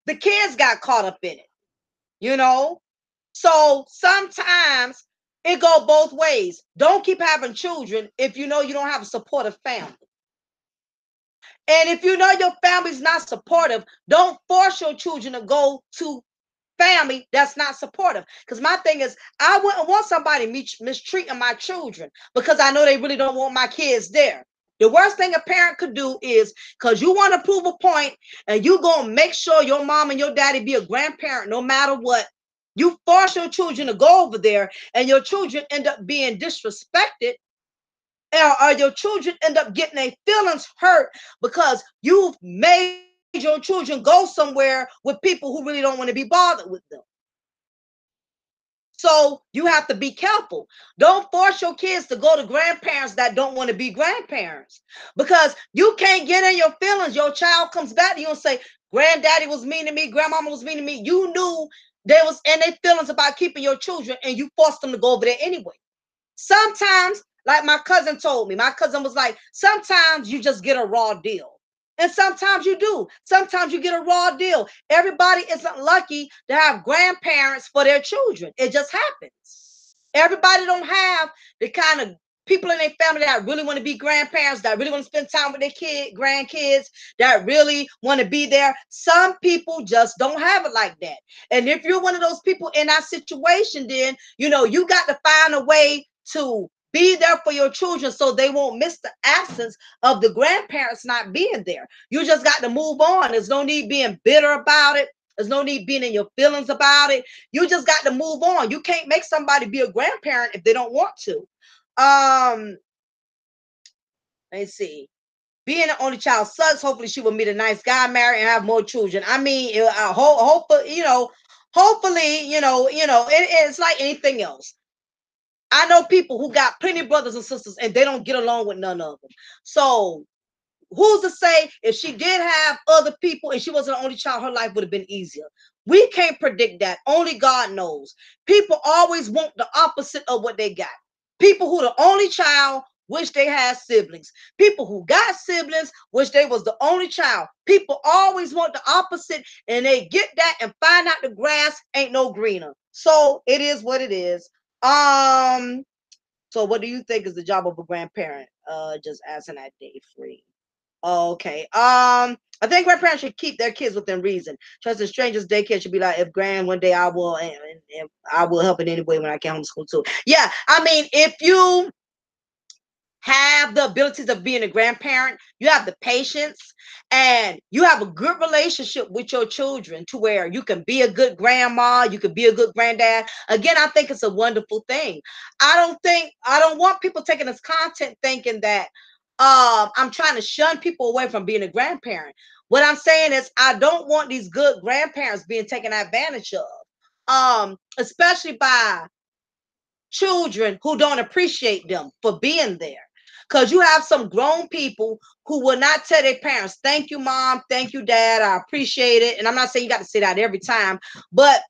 the kids got caught up in it, you know? So sometimes it go both ways. Don't keep having children if you know you don't have a supportive family. And if you know your family's not supportive, don't force your children to go to family that's not supportive. Because my thing is, I wouldn't want somebody mistreating my children because I know they really don't want my kids there. The worst thing a parent could do is, because you want to prove a point and you going to make sure your mom and your daddy be a grandparent no matter what, you force your children to go over there and your children end up being disrespected, or your children end up getting their feelings hurt because you've made your children go somewhere with people who really don't want to be bothered with them. So you have to be careful. Don't force your kids to go to grandparents that don't want to be grandparents, because you can't get in your feelings. Your child comes back to you and say, granddaddy was mean to me, grandmama was mean to me. You knew they was in their feelings about keeping your children and you forced them to go over there anyway. Sometimes, like my cousin told me, my cousin was like, sometimes you just get a raw deal. And sometimes you do. Sometimes you get a raw deal. Everybody isn't lucky to have grandparents for their children. It just happens. Everybody don't have the kind of people in their family that really want to be grandparents, that really want to spend time with their grandkids, that really want to be there. Some people just don't have it like that. And if you're one of those people in that situation, then, you got to find a way to be there for your children so they won't miss the absence of the grandparents not being there. You just got to move on. There's no need being bitter about it. There's no need being in your feelings about it. You just got to move on. You can't make somebody be a grandparent if they don't want to. Let's see. Being an only child sucks. Hopefully she will meet a nice guy, marry, and have more children. I mean, hopefully, it's like anything else. I know people who got plenty of brothers and sisters and they don't get along with none of them. So who's to say if she did have other people and she wasn't the only child, her life would have been easier? We can't predict that. Only God knows. People always want the opposite of what they got. People who the only child wish they had siblings. People who got siblings wish they was the only child. People always want the opposite, and they get that and find out the grass ain't no greener. So it is what it is. So what do you think is the job of a grandparent? Just asking that day free. Okay. I think grandparents should keep their kids within reason. Trusting strangers daycare should be like, if grand one day I will, and I will help in any way when I can homeschool too. Yeah, I mean, if you have the abilities of being a grandparent, you have the patience, and you have a good relationship with your children to where you can be a good grandma, you can be a good granddad. Again, I think it's a wonderful thing. I don't want people taking this content thinking that I'm trying to shun people away from being a grandparent. What I'm saying is I don't want these good grandparents being taken advantage of, especially by children who don't appreciate them for being there. Because you have some grown people who will not tell their parents, thank you, mom, thank you, dad, I appreciate it. And I'm not saying you got to say that every time, but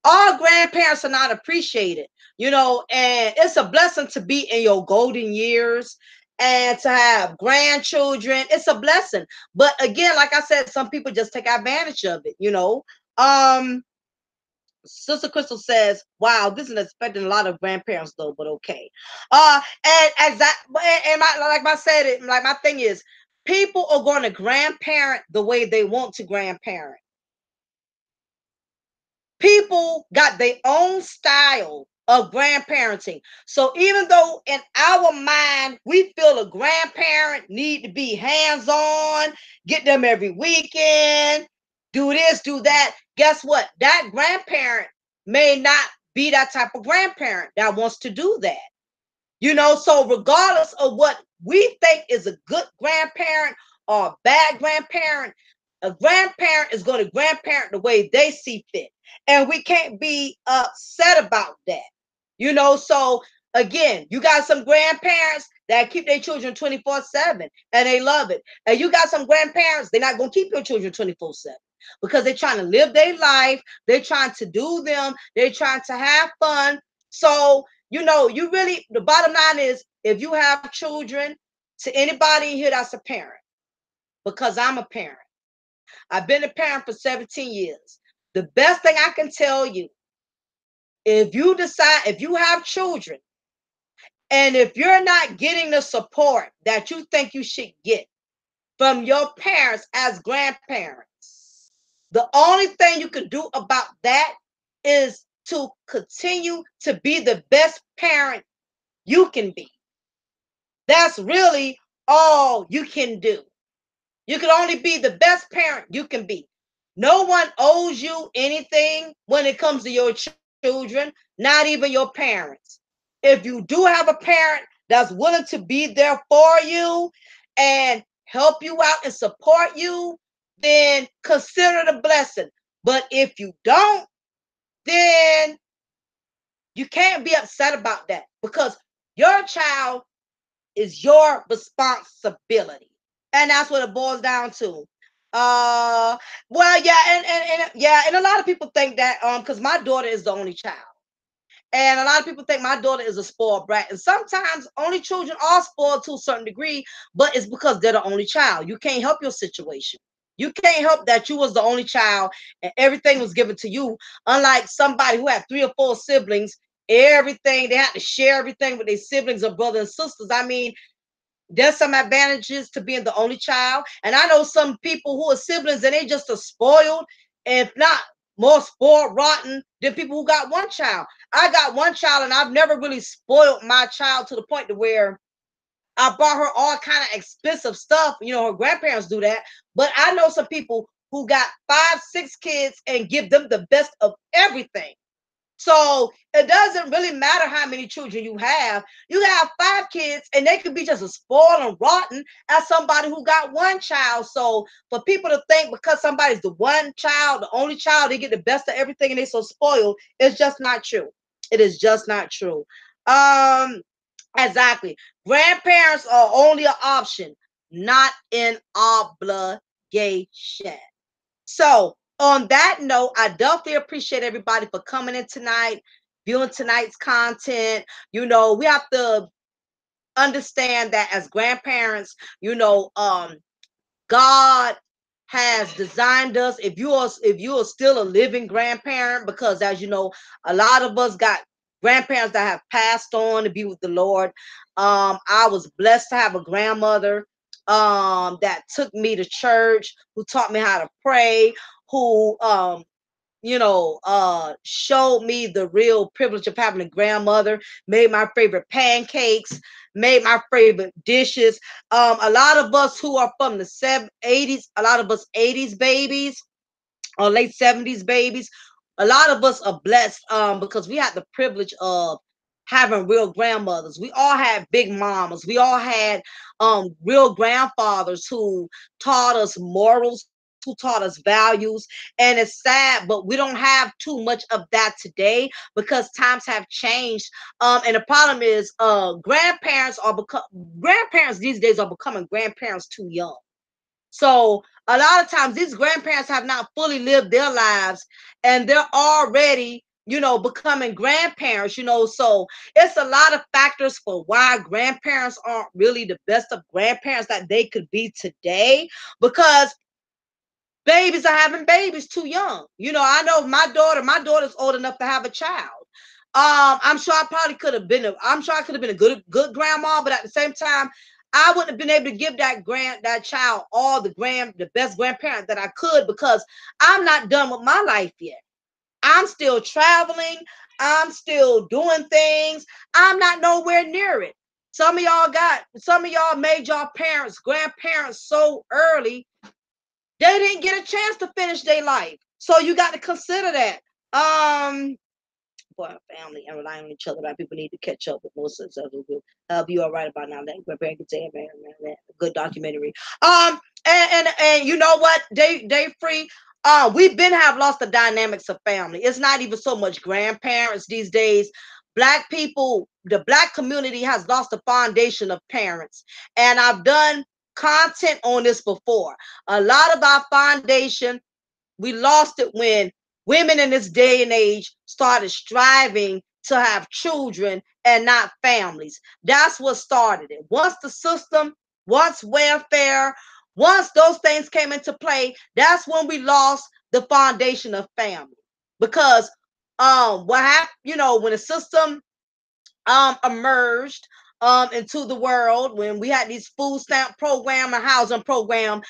all grandparents are not appreciated, and it's a blessing to be in your golden years and to have grandchildren. It's a blessing. But again, like I said, some people just take advantage of it. Sister Crystal says, wow, this is expecting a lot of grandparents though, but okay. And my thing is, people are going to grandparent the way they want to grandparent. People got their own style of grandparenting. So even though in our mind we feel a grandparent need to be hands-on, get them every weekend, do this, do that, guess what? That grandparent may not be that type of grandparent that wants to do that. So regardless of what we think is a good grandparent or a bad grandparent, a grandparent is going to grandparent the way they see fit. And we can't be upset about that. So again, you got some grandparents that keep their children 24/7 and they love it. And you got some grandparents, they're not going to keep your children 24/7 because they're trying to live their life. They're trying to do them. They're trying to have fun. So, you really, the bottom line is, if you have children, to anybody in here that's a parent, because I'm a parent, I've been a parent for 17 years. The best thing I can tell you, if you have children, and if you're not getting the support that you think you should get from your parents as grandparents, the only thing you can do about that is to continue to be the best parent you can be. That's really all you can do. You can only be the best parent you can be. No one owes you anything when it comes to your children, not even your parents. If you do have a parent that's willing to be there for you and help you out and support you, then consider the blessing. But if you don't, then you can't be upset about that because your child is your responsibility. And that's what it boils down to. Well, yeah, and yeah, and a lot of people think that because my daughter is the only child. And a lot of people think my daughter is a spoiled brat. And sometimes only children are spoiled to a certain degree, but it's because they're the only child. You can't help your situation. You can't help that you was the only child and everything was given to you. Unlike somebody who had 3 or 4 siblings, everything, they had to share everything with their siblings or brothers and sisters. I mean, there's some advantages to being the only child. And I know some people who are siblings and they just are spoiled, if not more spoiled, rotten than people who got one child. I got one child and I've never really spoiled my child to the point to where I bought her all kind of expensive stuff. You know, her grandparents do that. But I know some people who got 5, 6 kids and give them the best of everything. So it doesn't really matter how many children you have. You have 5 kids, and they could be just as spoiled and rotten as somebody who got one child. So for people to think because somebody's the one child, the only child, they get the best of everything and they're so spoiled, it's just not true. It is just not true. Um, exactly. Grandparents are only an option, not an obligation. So, on that note, I definitely appreciate everybody for coming in tonight, viewing tonight's content. You know, we have to understand that as grandparents, God has designed us. If you are still a living grandparent, because as you know, a lot of us got grandparents that have passed on to be with the Lord. I was blessed to have a grandmother that took me to church, who taught me how to pray, who showed me the real privilege of having a grandmother, made my favorite pancakes, made my favorite dishes. A lot of us who are from the 80s, a lot of us 80s babies or late 70s babies, a lot of us are blessed because we had the privilege of having real grandmothers. We all had big mamas. We all had real grandfathers who taught us morals, who taught us values. And it's sad, but we don't have too much of that today because times have changed. And the problem is grandparents these days are becoming grandparents too young. So a lot of times these grandparents have not fully lived their lives and they're already, becoming grandparents, so it's a lot of factors for why grandparents aren't really the best of grandparents that they could be today, because babies are having babies too young. I know my daughter's old enough to have a child. I'm sure I could have been a good grandma, but at the same time, I wouldn't have been able to give that child all the best grandparent that I could, because I'm not done with my life yet. I'm still traveling, I'm still doing things. I'm not nowhere near it. Some of y'all made y'all parents, grandparents so early they didn't get a chance to finish their life. So you got to consider that. For our family and relying on each other. That people need to catch up with most of us. Be all right about now. That grandparent can say, man, good documentary. And you know what? They free. We've been have lost the dynamics of family. It's not even so much grandparents these days. Black people, the black community has lost the foundation of parents. And I've done content on this before. A lot of our foundation, we lost it when women in this day and age started striving to have children and not families. That's what started it. Once welfare, once those things came into play, that's when we lost the foundation of family. Because what happened, when the system emerged into the world, when we had these food stamp program and housing program,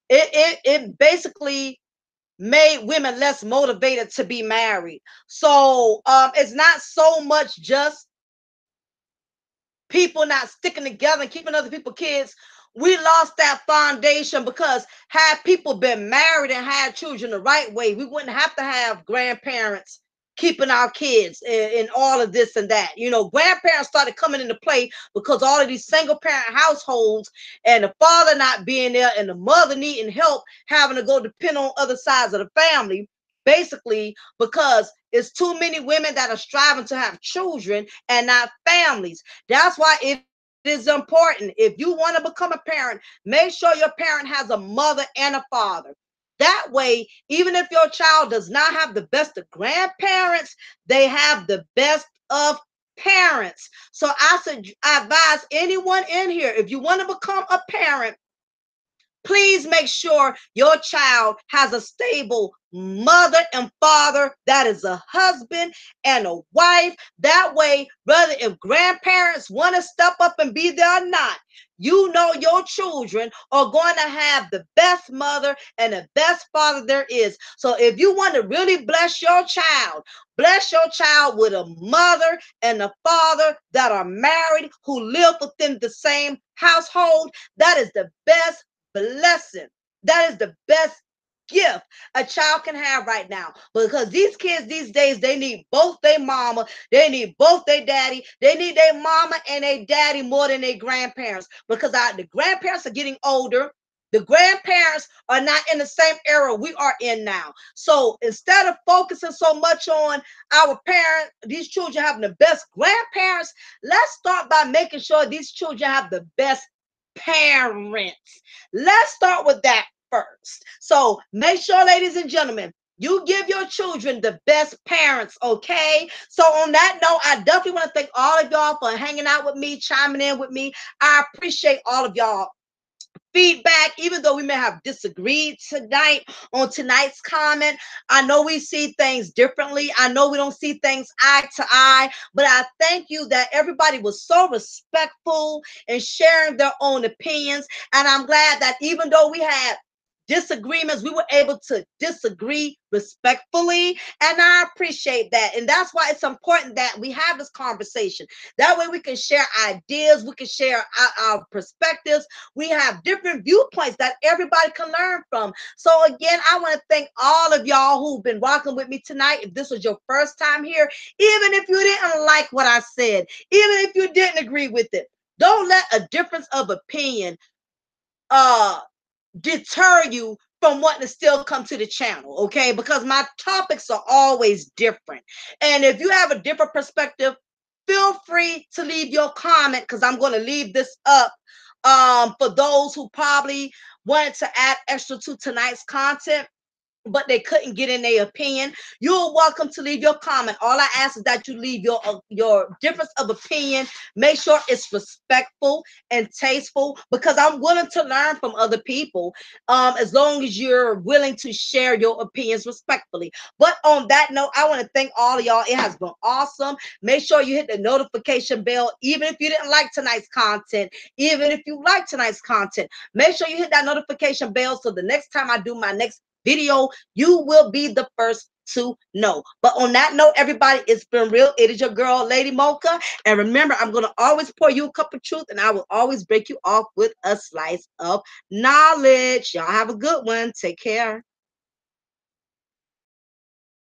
it basically made women less motivated to be married. So it's not so much just people not sticking together and keeping other people's kids. We lost that foundation because had people been married and had children the right way, we wouldn't have to have grandparents keeping our kids in all of this and that. You know, grandparents started coming into play because all of these single parent households and the father not being there and the mother needing help, having to go depend on other sides of the family, basically because it's too many women that are striving to have children and not families. That's why it is important. If you want to become a parent, make sure your parent has a mother and a father. That way, even if your child does not have the best of grandparents, they have the best of parents. So I advise anyone in here, if you want to become a parent, please make sure your child has a stable mother and father, that is a husband and a wife. That way, whether if grandparents want to step up and be there or not, you know your children are going to have the best mother and the best father there is. So if you want to really bless your child with a mother and a father that are married, who live within the same household. That is the best blessing. That is the best gift a child can have right now, because these kids these days, they need both their mama, they need both their daddy, they need their mama and their daddy more than their grandparents, because the grandparents are getting older. The grandparents are not in the same era we are in now. So instead of focusing so much on our parents, these children having the best grandparents, let's start by making sure these children have the best parents. Let's start with that first. So make sure, ladies and gentlemen, you give your children the best parents, okay? So on that note, I definitely want to thank all of y'all for hanging out with me, chiming in with me. I appreciate all of y'all feedback, even though we may have disagreed tonight on tonight's comment. I know we see things differently. I know we don't see things eye to eye, but I thank you that everybody was so respectful and sharing their own opinions. And I'm glad that even though we had disagreements, we were able to disagree respectfully. And I appreciate that. And that's why it's important that we have this conversation. That way we can share ideas, we can share our perspectives. We have different viewpoints that everybody can learn from. So again, I want to thank all of y'all who've been rocking with me tonight. If this was your first time here, even if you didn't like what I said, even if you didn't agree with it, don't let a difference of opinion deter you from wanting to still come to the channel, okay? Because my topics are always different. And if you have a different perspective, feel free to leave your comment, because I'm going to leave this up for those who probably wanted to add extra to tonight's content, but they couldn't get in their opinion. You're welcome to leave your comment. All I ask is that you leave your difference of opinion. Make sure it's respectful and tasteful, because I'm willing to learn from other people, as long as you're willing to share your opinions respectfully. But on that note, I want to thank all of y'all. It has been awesome. Make sure you hit the notification bell, even if you didn't like tonight's content, even if you like tonight's content. Make sure you hit that notification bell so the next time I do my next video, you will be the first to know. But on that note, everybody, it's been real. It is your girl, Lady Mocha. And remember, I'm going to always pour you a cup of truth, and I will always break you off with a slice of knowledge. Y'all have a good one. Take care.